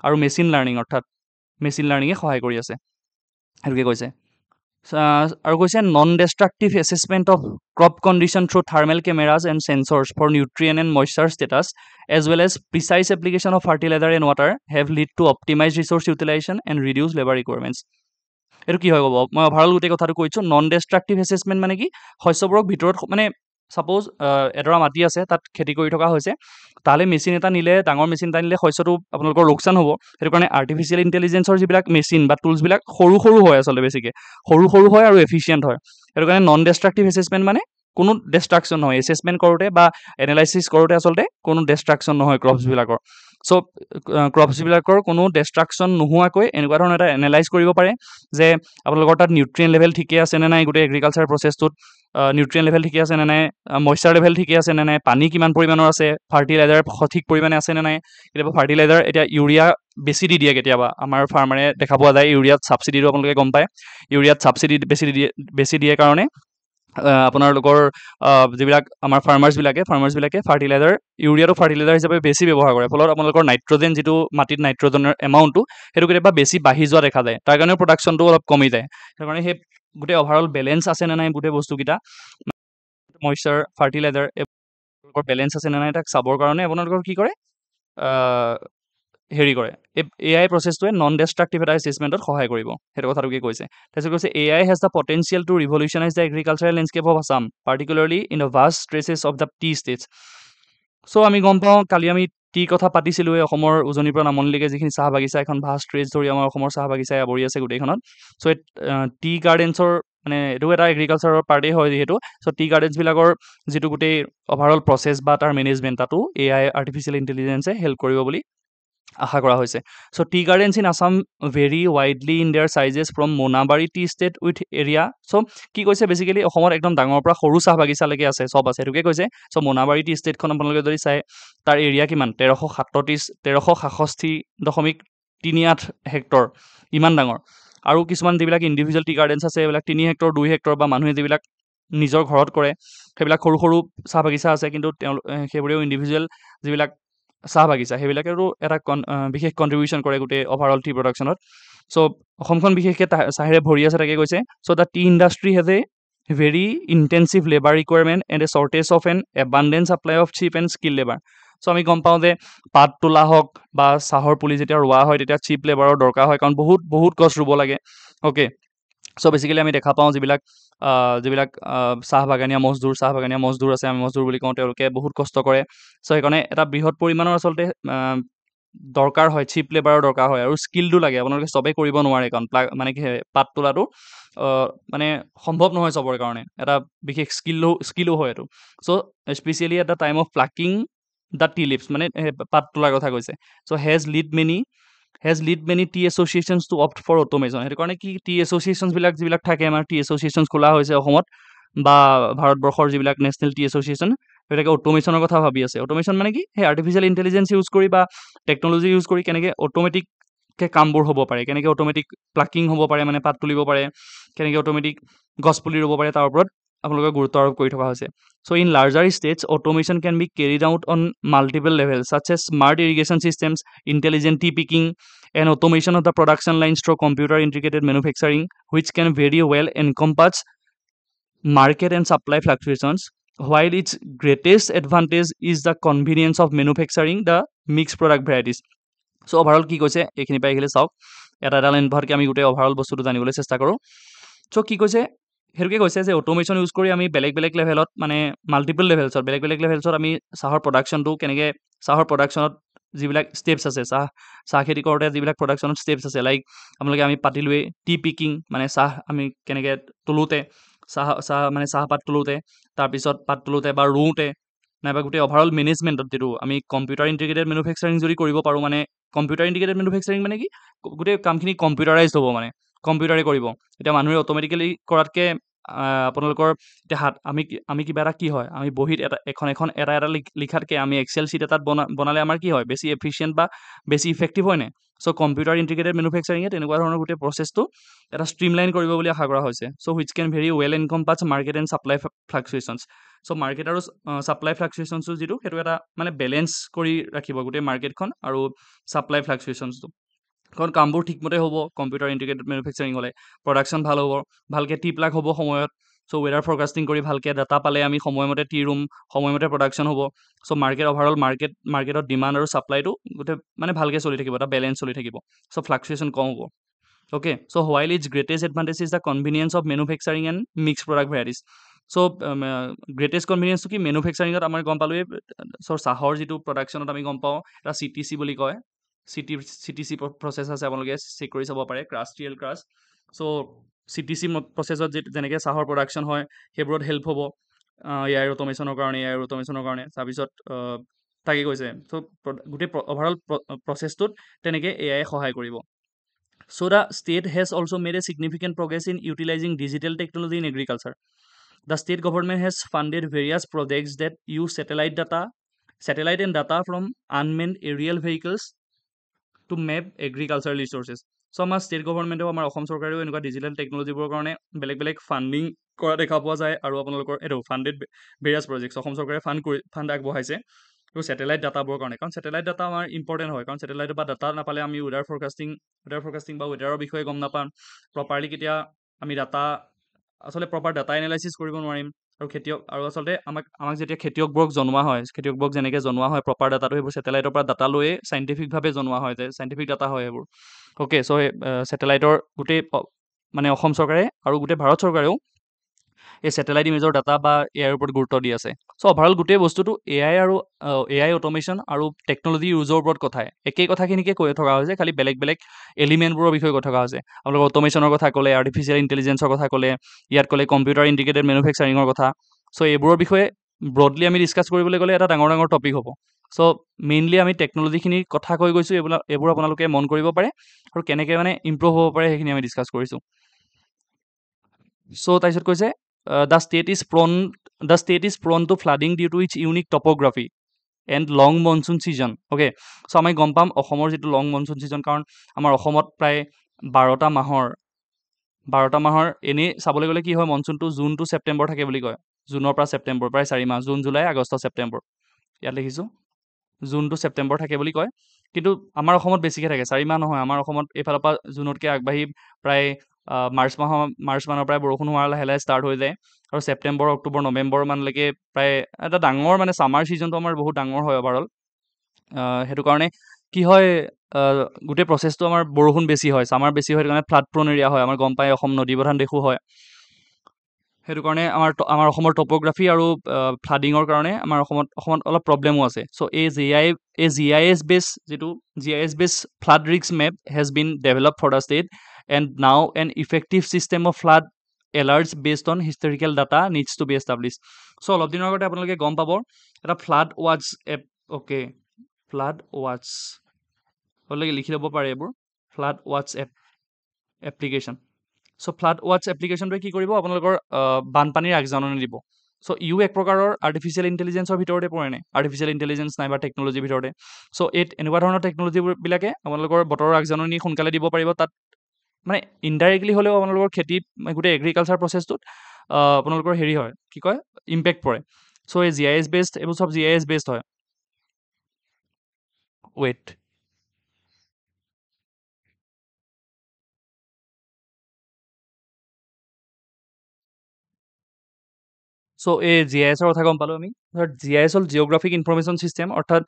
আৰু মেচিন লাৰ্ণিং অৰ্থাৎ মেচিন লাৰ্ণিঙে সহায় কৰি আছে সেইটোকে কৈছে আৰু কৈছে non destructive assessment of crop condition through thermal cameras and sensors for nutrient and moisture status as well as precise application of fertiliser and water have led to optimise resource utilisation and reduce labour requirements এইটো কি হয় ক'ব মই overall গোটেই কথাটো কৈছোঁ non destructive assessment মানে কি শস্যবোৰক ভিতৰত মানে ছাপ'জ এডৰা মাটি আছে তাত খেতি কৰি থকা হৈছে তালৈ মেচিন এটা নিলে ডাঙৰ মেচিন এটা নিলে শস্যটো আপোনালোকৰ লোকচান হ'ব সেইটো কাৰণে আৰ্টিফিচিয়েল ইণ্টেলিজেঞ্চৰ যিবিলাক মেচিন বা টুলছবিলাক সৰু হয় আচলতে বেছিকৈ সৰু হয় আৰু এফিচিয়েণ্ট হয় সেইটো কাৰণে নন ডেষ্ট্ৰাকটিভ এছেছমেণ্ট মানে কোনো ডেষ্ট্ৰাকশ্যন নহয় এছেছমেণ্ট কৰোঁতে বা এনালাইচিছ কৰোঁতে আচলতে কোনো ডেষ্ট্ৰাকশ্যন নহয় ক্ৰপছবিলাকৰ চ' ক্ৰপছবিলাকৰ কোনো ডেষ্ট্ৰাকশ্যন নোহোৱাকৈ এনেকুৱা ধৰণৰ এটা এনালাইজ কৰিব পাৰে যে আপোনালোকৰ তাত নিউট্ৰিয়েণ্ট লেভেল ঠিকে আছে নে নাই গোটেই এগ্ৰিকালচাৰ প্ৰচেছটোত নিউট্ৰিয়েণ্ট লেভেল ঠিকে আছে নে নাই মইশ্চাৰ লেভেল ঠিকে আছে নে নাই পানী কিমান পৰিমাণৰ আছে ফাৰ্টিলাইজাৰ সঠিক পৰিমাণে আছে নে নাই কেতিয়াবা ফাৰ্টিলাইজাৰ এতিয়া ইউৰিয়া বেছি দি দিয়ে কেতিয়াবা আমাৰ ফাৰ্মাৰে দেখা পোৱা যায় ইউৰিয়াত ছাবচিডিটো আপোনালোকে গম পায় ইউৰিয়াত ছাবচিডি বেছি দিয়ে কাৰণে আপোনালোকৰ যিবিলাক আমাৰ ফাৰ্মাৰ্ছবিলাকে ফাৰ্টিলাইজাৰ ইউৰিয়াটো ফাৰ্টিলাইজাৰ হিচাপে বেছি ব্যৱহাৰ কৰে ফলত আপোনালোকৰ নাইট্ৰজেন যিটো মাটিত নাইট্ৰজেনৰ এমাউণ্টটো সেইটো কেতিয়াবা বেছি বাঢ়ি যোৱা দেখা যায় তাৰ কাৰণেও প্ৰডাকশ্যনটো অলপ কমি যায় সেইটো কাৰণে সেই গোটেই অভাৰঅল বেলেঞ্চ আছে নে নাই গোটেই বস্তুকেইটা মইশ্চাৰ ফাৰ্টিলাইজাৰ এইবোৰ বেলেঞ্চ আছে নে নাই তাক চাবৰ কাৰণে আপোনালোকৰ কি কৰে হেৰি কৰে AI প্ৰচেছটোৱে নন ডেষ্ট্ৰাকটিভ এটা এছেছমেণ্টত সহায় কৰিব সেইটো কথাটো কি কৈছে তাৰপিছত কৈছে AI has the potential to revolutionise the agricultural landscape of Assam particularly in the vast stretches of the tea states so' আমি গম পাওঁ কালি আমি টি কথা পাতিছিলোঁ অসমৰ উজনিৰ পৰা নামনিলৈকে যিখিনি চাহ বাগিচা এখন ভাষ্ট ষ্ট্ৰেচ ধৰি আমাৰ অসমৰ চাহ বাগিচাই আৱৰি আছে গোটেইখনত চ' টি গাৰ্ডেনছৰ মানে এইটো এটা এগ্ৰিকালচাৰৰ পাৰ্টেই হয় যিহেতু চ' টি গাৰ্ডেনছবিলাকৰ যিটো গোটেই অভাৰঅল প্ৰচেছ বা তাৰ মেনেজমেণ্ট তাতো AI আৰ্টিফিচিয়েল ইণ্টেলিজেঞ্চে হেল্প কৰিব বুলি আশা কৰা হৈছে so' tea gardens in Assam very widely in their sizes from Monabari tea state with area so' কি কৈছে বেচিকেলি অসমত একদম ডাঙৰ পৰা সৰু চাহ বাগিচালৈকে আছে চব আছে সেইটোকে কৈছে চ' মোনাবাৰী টি ষ্টেটখন আপোনালোকে যদি চাই তাৰ এৰিয়া কিমান 1367.38 হেক্টৰ ইমান ডাঙৰ আৰু কিছুমান যিবিলাক ইণ্ডিভিজুৱেল টি গাৰ্ডেনছ আছে এইবিলাক 3 হেক্টৰ 2 হেক্টৰ বা মানুহে যিবিলাক নিজৰ ঘৰত কৰে সেইবিলাক সৰু চাহ বাগিচা আছে কিন্তু সেইবোৰেও ইণ্ডিভিজুৱেল যিবিলাক চাহ বাগিচা সেইবিলাকেও এটা বিশেষ কণ্ট্ৰিবিউশ্যন কৰে গোটেই অভাৰঅল টি প্ৰডাকশ্যনত চ' অসমখন বিশেষকৈ চাহেৰে ভৰি আছে তাকে কৈছে so' the tea industry has a very intensive labour requirement and a shortage of an abundant supply of cheap and skill labour so' আমি গম পাওঁ যে পাত তোলা হওক বা চাহৰ পুলি যেতিয়া ৰোৱা হয় তেতিয়া চিপ লেবাৰৰ দৰকাৰ হয় কাৰণ বহুত বহুত গছ ৰুব লাগে অ'কে চ' বেচিকেলি আমি দেখা পাওঁ যিবিলাক চাহ বাগানীয়া মজদুৰ আছে আমি মজদুৰ বুলি কওঁ তেওঁলোকে বহুত কষ্ট কৰে চ' সেইকাৰণে এটা বৃহৎ পৰিমাণৰ আচলতে দৰকাৰ হয় চিপ লেবাৰৰ দৰকাৰ হয় আৰু স্কিলটো লাগে আপোনালোকে চবেই কৰিব নোৱাৰে কাৰণ মানে কি পাত তোলাটো মানে সম্ভৱ নহয় চবৰ কাৰণে এটা বিশেষ স্কিলো হয় এইটো so' specially at the time of plucking the tea leaves মানে পাত তোলাৰ কথা কৈছে so' has led many tea associations to opt for automation সেইটো কাৰণে কি টি এছ'চিয়েশ্যনছবিলাক যিবিলাক থাকে আমাৰ টি এছ'চিয়েশ্যনছ খোলা হৈছে অসমত বা ভাৰতবৰ্ষৰ যিবিলাক নেশ্যনেল টি এছ'চিয়েশ্যন সেইবিলাকে অট'মেশ্যনৰ কথা ভাবি আছে অট'মেশ্যন মানে কি সেই আৰ্টিফিচিয়েল ইণ্টেলিজেঞ্চ ইউজ কৰি বা টেকন'লজি ইউজ কৰি কেনেকৈ অট'মেটিককৈ কামবোৰ হ'ব পাৰে কেনেকৈ অট'মেটিক প্লাকিং হ'ব পাৰে মানে পাত তুলিব পাৰে কেনেকৈ অট'মেটিক গছপুলি ৰুব পাৰে তাৰ ওপৰত আপোনালোকে গুৰুত্ব আৰোপ কৰি থকা হৈছে so' in larger states automation can be carried out on multiple level such a smart irrigation systems intelligent tea picking and automation of the production lines through computer integrated manufacturing which can very well encompass market and supply fluctuations while its greatest advantage is the convenience of manufacturing the mixed product varieties so overall কি কৈছে এইখিনি পাই গ'লে চাওক এটা line পঢ়াতকৈ আমি গোটেই overall বস্তুটো জানিবলৈ চেষ্টা কৰোঁ চ' কি কৈছে সেইটোকে কৈছে যে অট'মেশ্যন ইউজ কৰি আমি বেলেগ বেলেগ লেভেলত মানে মাল্টিপল লেভেলছত বেলেগ বেলেগ লেভেলছত আমি চাহৰ প্ৰডাকশ্যনটো কেনেকৈ চাহৰ প্ৰডাকশ্যনত যিবিলাক ষ্টেপছ আছে চাহ খেতি কৰোঁতে যিবিলাক প্ৰডাকশ্যনত ষ্টেপছ আছে লাইক আপোনালোকে আমি পাতিলোৱেই টি পিকিং মানে চাহ আমি কেনেকৈ তোলোতে চাহপাত তোলোতে তাৰপিছত পাত তোলোতে বা ৰুওঁতে নাইবা গোটেই অভাৰঅল মেনেজমেণ্টত যিটো আমি কম্পিউটাৰ ইণ্টিগ্ৰেটেড মেনুফেকচাৰিং যদি কৰিব পাৰোঁ মানে কম্পিউটাৰ ইণ্টিগ্ৰেটেড মেনুফেকচাৰিং মানে কি গোটেই কামখিনি কম্পিউটাৰাইজ হ'ব মানে কম্পিউটাৰে কৰিব এতিয়া মানুহে অট'মেটিকেলি কৰাতকৈ আপোনালোকৰ এতিয়া আমি কিবা এটা কি হয় আমি বহীত এখন এটা লিখাতকৈ আমি এক্সেল শ্বীট এটাত বনালে আমাৰ কি হয় বেছি এফিচিয়েণ্ট বা বেছি ইফেক্টিভ হয় নে চ' কম্পিউটাৰ ইণ্টিগ্ৰেটেড মেনুফেকচাৰিঙে তেনেকুৱা ধৰণৰ গোটেই প্ৰচেছটো এটা ষ্ট্ৰীমলাইন কৰিব বুলি আশা কৰা হৈছে so' which can very well encompass market and supply fluctuations so' market আৰু ছাপ্লাই ফ্লাকচুৱেশ্যনছটো যিটো সেইটো এটা মানে বেলেঞ্চ কৰি ৰাখিব গোটেই মাৰ্কেটখন আৰু ছাপ্লাই ফ্লাকচুৱেশ্যনছটো কাৰণ কামবোৰ ঠিকমতে হ'ব কম্পিউটাৰ ইণ্টিগ্ৰেটেড মেনুফেকচাৰিং হ'লে প্ৰডাকশ্যন ভাল হ'ব ভালকৈ টি প্লাক হ'ব সময়ত চ' ৱেডাৰ ফৰকাষ্টিং কৰি ভালকৈ ডাটা পালে আমি সময়মতে টি ৰুম সময়মতে প্ৰডাকশ্যন হ'ব চ' মাৰ্কেটত ডিমাণ্ড আৰু ছাপ্লাইটো গোটেই মানে ভালকৈ চলি থাকিব এটা বেলেঞ্চ চলি থাকিব চ' ফ্লাকচুৱেশ্যন কম হ'ব okay so' while its greatest advantage is the convenience of manufacturing and mix product varieties so' greatest কনভিনিয়েঞ্চটো কি মেনুফেকচাৰিঙত আমাৰ গম পালোঁৱেই চ' চাহৰ যিটো প্ৰডাকশ্যনত আমি গম পাওঁ এটা CTC বুলি কয় CTC প্ৰচেছ আছে আপোনালোকে চেক কৰি চাব পাৰে ক্ৰাছ চ' CTC প্ৰচেছত যেনেকৈ চাহৰ প্ৰডাকশ্যন হয় সেইবোৰত হেল্প হ'ব এআই অট'মেশ্যনৰ কাৰণে তাৰপিছত তাকে কৈছে চ' গোটেই অভাৰঅল প্ৰচেছটোত তেনেকৈ এআই সহায় কৰিব so' the state has also' made a significant progress in utilising digital technology in agriculture the state government has funded various projects that use satellite and data from unmanned aerial vehicles to map agricultural resources so' আমাৰ state গভৰ্ণমেণ্টেও আমাৰ অসম চৰকাৰেও এনেকুৱা digital টেকনলজিবোৰৰ কাৰণে বেলেগ funding কৰা দেখা পোৱা যায় আৰু আপোনালোকৰ এইটো ফাণ্ডেড ভেৰিয়াছ প্ৰজেক্টছ অসম চৰকাৰে ফাণ্ড আগবঢ়াইছে আৰু ছেটেলাইট ডাটাবোৰৰ কাৰণে কাৰণ ছেটেলাইট ডাটা আমাৰ ইম্পৰ্টেণ্ট হয় কাৰণ ছেটেলাইটৰ পৰা ডাটা নাপালে আমি ৱেডাৰ ফৰকাষ্টিং বা ৱেডাৰৰ বিষয়ে গম নাপাম প্ৰপাৰলি কেতিয়া আমি আচলতে প্ৰপাৰ ডাটা এনালাইচিছ কৰিব নোৱাৰিম আৰু আচলতে আমাক যেতিয়া খেতিয়কবোৰক জনোৱা হয় খেতিয়কবোৰক যেনেকৈ জনোৱা হয় প্ৰপাৰ ডাটাটো সেইবোৰ ছেটেলাইটৰ পৰা ডাটা লৈয়ে চাইণ্টিফিকভাৱে জনোৱা হয় যে চাইণ্টিফিক ডাটা হয় সেইবোৰ অ'কে চ' ছেটেলাইটৰ গোটেই মানে অসম চৰকাৰে আৰু গোটেই ভাৰত চৰকাৰেও এই ছেটেলাইট ইমেজৰ ডাটা বা এআইৰ ওপৰত গুৰুত্ব দি আছে চ' অভাৰঅল গোটেই বস্তুটো এআই অট'মেশ্যন আৰু টেকনলজি ইউজৰ ওপৰত কথাই একেই কথাখিনিকে কৈ থকা হৈছে খালি বেলেগ এলিমেণ্টবোৰৰ বিষয়ে কৈ থকা হৈছে আপোনালোকে অট'মেশ্যনৰ কথা ক'লে আৰ্টিফিচিয়েল ইণ্টেলিজেঞ্চৰ কথা ক'লে ইয়াত ক'লে কম্পিউটাৰ ইণ্টিগ্ৰেটেড মেনুফেকচাৰিঙৰ কথা চ' এইবোৰৰ বিষয়ে ব্ৰডলি আমি ডিছকাছ কৰিবলৈ গ'লে এটা ডাঙৰ টপিক হ'ব চ' মেইনলি আমি টেকনলজিখিনিৰ কথা কৈ গৈছোঁ এইবোৰ আপোনালোকে মন কৰিব পাৰে আৰু কেনেকৈ মানে ইম্প্ৰুভ হ'ব পাৰে সেইখিনি আমি ডিছকাছ কৰিছোঁ চ' তাৰপিছত কৈছে the state is prone to flooding due to its unique topography and long monsoon season okay so' আমি গম পাম অসমৰ যিটো লং মনচুন ছিজন কাৰণ আমাৰ অসমত প্ৰায় 12টা মাহৰ এনেই চাবলৈ গ'লে কি হয় মনচুনটো জুন টু ছেপ্টেম্বৰ থাকে বুলি কয় জুনৰ পৰা ছেপ্টেম্বৰ প্ৰায় 4 মাহ জুন জুলাই আগষ্ট ছেপ্টেম্বৰ ইয়াত লিখিছোঁ জুন টু ছেপ্টেম্বৰ থাকে বুলি কয় কিন্তু আমাৰ অসমত বেছিকৈ থাকে 4 মাহ নহয় আমাৰ অসমত এইফালৰ পৰা জুনতকৈ আগবাঢ়ি প্ৰায় মাৰ্চ মানৰ পৰাই বৰষুণ হোৱাৰ লাহে ষ্টাৰ্ট হৈ যায় আৰু ছেপ্টেম্বৰ অক্টোবৰ নৱেম্বৰ মানলৈকে প্ৰায় এটা ডাঙৰ মানে ছামাৰ ছিজনটো আমাৰ বহুত ডাঙৰ হয় অভাৰঅল সেইটো কাৰণে কি হয়, গোটেই প্ৰচেছটো আমাৰ বৰষুণ বেছি হয়, ছামাৰ বেছি হয়, সেইটো কাৰণে ফ্লাড প্ৰ'ন এৰিয়া হয়, আমাৰ গম পাই অসম নদী প্ৰধান দেশো হয়। সেইটো কাৰণে আমাৰ অসমৰ টপ'গ্ৰাফী আৰু ফ্লাডিঙৰ কাৰণে আমাৰ অসমত অলপ প্ৰব্লেমো আছে। চ' জি আই এছ বেছ যিটো flood risk map has been develop for the state and নাও N effective system of flood alerts based on historical data needs to be establish. চ' অলপ দিনৰ আগতে আপোনালোকে গম পাব এটা ফ্লাড ৱাটছ এপ, অ'কে, ফ্লাড ৱাটছ আপোনালোকে লিখি ল'ব পাৰে এইবোৰ, ফ্লাড ৱাটছ এপ্লিকেশ্যন। চ' ফ্লাড ৱাটছ এপ্লিকেশ্যনটোৱে কি কৰিব, আপোনালোকৰ বানপানীৰ আগজাননী দিব। চ' এক প্ৰকাৰৰ আৰ্টিফিচিয়েল ইণ্টেলিজেঞ্চৰ ভিতৰতে পৰে নে, আৰ্টিফিচিয়েল ইণ্টেলিজেঞ্চ নাইবা টেকন'লজিৰ ভিতৰতে। চ' এনেকুৱা ধৰণৰ টেকন'লজিবিলাকে আপোনালোকৰ বতৰৰ আগজাননী সোনকালে দিব পাৰিব, তাত মানে ইনডাইৰেক্টলি হ'লেও আপোনালোকৰ খেতি গোটেই এগ্ৰিকালচাৰ প্ৰচেছটোত আপোনালোকৰ হেৰি হয়, কি কয়, ইম্পেক্ট পৰে। চ' এই GIS বেছড, এইবোৰ চব GIS বেছড হয়। ৱেইট, চ' এই GISৰ কথা গম পালোঁ আমি। GIS হ'ল জিঅ'গ্ৰাফিক ইনফৰমেশ্যন ছিষ্টেম, অৰ্থাৎ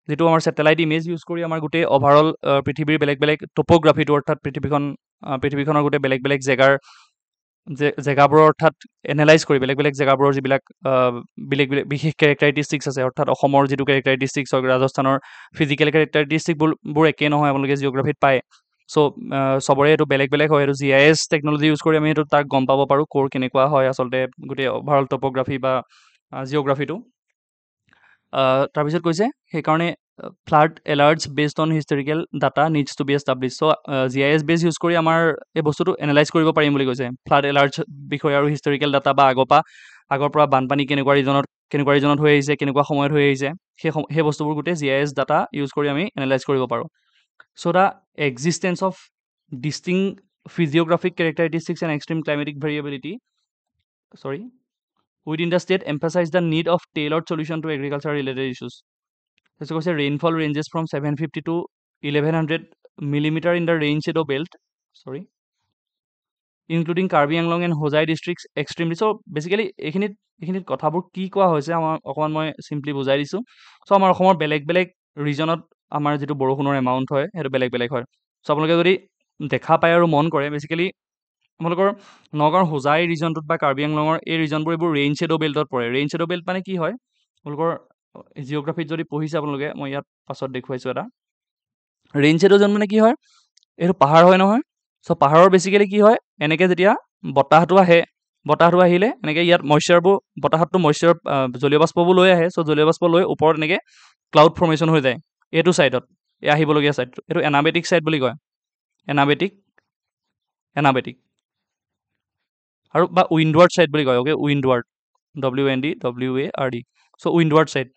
যিটো আমাৰ ছেটেলাইট ইমেজ ইউজ কৰি আমাৰ গোটেই অভাৰঅল পৃথিৱীৰ বেলেগ বেলেগ টপ'গ্ৰাফীটো, অৰ্থাৎ পৃথিৱীখনৰ গোটেই বেলেগ বেলেগ জেগাবোৰৰ অৰ্থাৎ এনালাইজ কৰি বেলেগ বেলেগ জেগাবোৰৰ যিবিলাক বেলেগ বেলেগ বিশেষ কেৰেক্টাৰিষ্টিক্স আছে, অৰ্থাৎ অসমৰ যিটো কেৰেক্টাৰিষ্টিক্স হওক, ৰাজস্থানৰ ফিজিকেল কেৰেক্টাৰিষ্টিক্সবোৰ একে নহয়, আপোনালোকে জিঅ'গ্ৰাফীত পায়। চ' চবৰে এইটো বেলেগ বেলেগ হয়। এইটো GIS টেকন'লজি ইউজ কৰি আমি সেইটো তাক গম পাব পাৰোঁ ক'ৰ কেনেকুৱা হয় আচলতে গোটেই অভাৰঅল টপ'গ্ৰাফী বা জিঅ'গ্ৰাফীটো। তাৰপিছত কৈছে সেইকাৰণে flood alerts based on historical data needs to be establish. So' GIS base use কৰি আমাৰ এই বস্তুটো এনালাইজ কৰিব পাৰিম বুলি কৈছে, ফ্লাড এলাৰ্টছ বিষয়ে আৰু হিষ্টৰিকেল ডাটা বা আগৰ পৰা বানপানী কেনেকুৱা ৰিজনত হৈ আহিছে, কেনেকুৱা সময়ত হৈ আহিছে, সেই বস্তুবোৰ গোটেই GIS ডাটা ইউজ কৰি আমি এনালাইজ কৰিব পাৰোঁ। So' the existence of distinct physiographic characteristics and extreme climatic variability within the state emphasize the need of tailored solution to agriculture related issues. তাৰপিছত কৈছে rainfall ranges from 750 to 1100 millimeter in the rain shadow belt, including Karbi Anglong and Hosai districts extremely. So basically এইখিনিত কথাবোৰ কি কোৱা হৈছে আমাৰ অকণমান মই চিম্পলি বুজাই দিছোঁ। চ' আমাৰ অসমৰ বেলেগ বেলেগ ৰিজনত আমাৰ যিটো বৰষুণৰ এমাউণ্ট হয় সেইটো বেলেগ বেলেগ হয়। চ' আপোনালোকে যদি দেখা পায় আৰু মন কৰে, বেচিকেলি আপোনালোকৰ নগাঁৱৰ হোজাই ৰিজনটোত বা কাৰ্বি আংলঙৰ এই ৰিজনবোৰ এইবোৰ ৰেইন শ্বেডো বেল্টত পৰে। ৰেইন শ্বেডো বেল্ট মানে কি হয়, আপোনালোকৰ জিঅ'গ্ৰাফীত যদি পঢ়িছে আপোনালোকে, মই ইয়াত পাছত দেখুৱাইছোঁ এটা। ৰেইন শ্বেডো জ'ন মানে কি হয়, এইটো পাহাৰ হয় নহয়। চ' পাহাৰৰ বেচিকেলি কি হয়, এনেকৈ যেতিয়া বতাহটো আহিলে এনেকৈ ইয়াত মইশ্চাৰবোৰ, বতাহতটো মইশ্চাৰ জলীয় বাষ্পবোৰ লৈ আহে। চ' জলীয় বাষ্প লৈ ওপৰত এনেকৈ ক্লাউড ফৰ্মেশ্যন হৈ যায় এইটো ছাইডত, এই আহিবলগীয়া ছাইডটো, এইটো এনাবেটিক ছাইড বুলি কয়। এনাবেটিক আৰু বা উইণ্ডৱাৰ্ড ছাইড বুলি কয়, অ'কে, উইণ্ডৱাৰ্ড, WINDWARD। চ' উইণ্ডৱাৰ্ড ছাইড,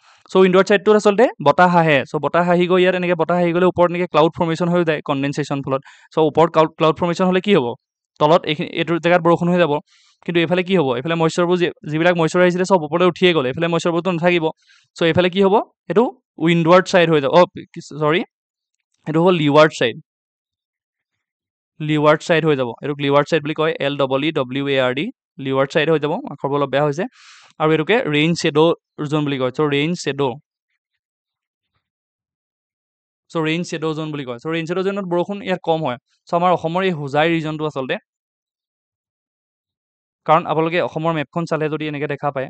ছাইডটোত আচলতে বতাহ আহে। চ' বতাহ আহি গৈ ইয়াত এনেকৈ বতাহ আহি গ'লে ওপৰত এনেকৈ ক্লাউড ফৰ্মেশ্যন হৈ যায় কণ্ডেনচেশ্যন ফলত। চ' ওপৰত ক্লাউড ফৰ্মেশ্যন হ'লে কি হ'ব, তলত এইটো জেগাত বৰষুণ হৈ যাব। কিন্তু এইফালে কি হ'ব, এইফালে মইশ্চাৰবোৰ যিবিলাক মইশ্চাৰ আহিছিলে চব ওপৰলৈ উঠিয়ে গ'ল, এইফালে মইশ্চাৰবোৰতো নাথাকিব। চ' এইফালে কি হ'ব, এইটো উইণ্ডৱাৰ্ড ছাইড হৈ যাব। এইটো হ'ল লিৱাৰ্ড ছাইড হৈ যাব। এইটোক লিৱাৰ্ড ছাইড বুলি কয়, LEEWARD, লিৱাৰ্ড ছাইড হৈ যাব। আখৰবোৰ অলপ বেয়া হৈছে। আৰু এইটোকে ৰেইন শ্বেডো জ'ন বুলি কয়। চ' ৰেইন শ্বেডো জ'ন বুলি কয়। চ' ৰেইন শ্বেডো জ'নত বৰষুণ ইয়াত কম হয়। চ' আমাৰ অসমৰ এই হোজাই ৰিজনটো আচলতে, কাৰণ আপোনালোকে অসমৰ মেপখন চালে যদি এনেকৈ দেখা পায়,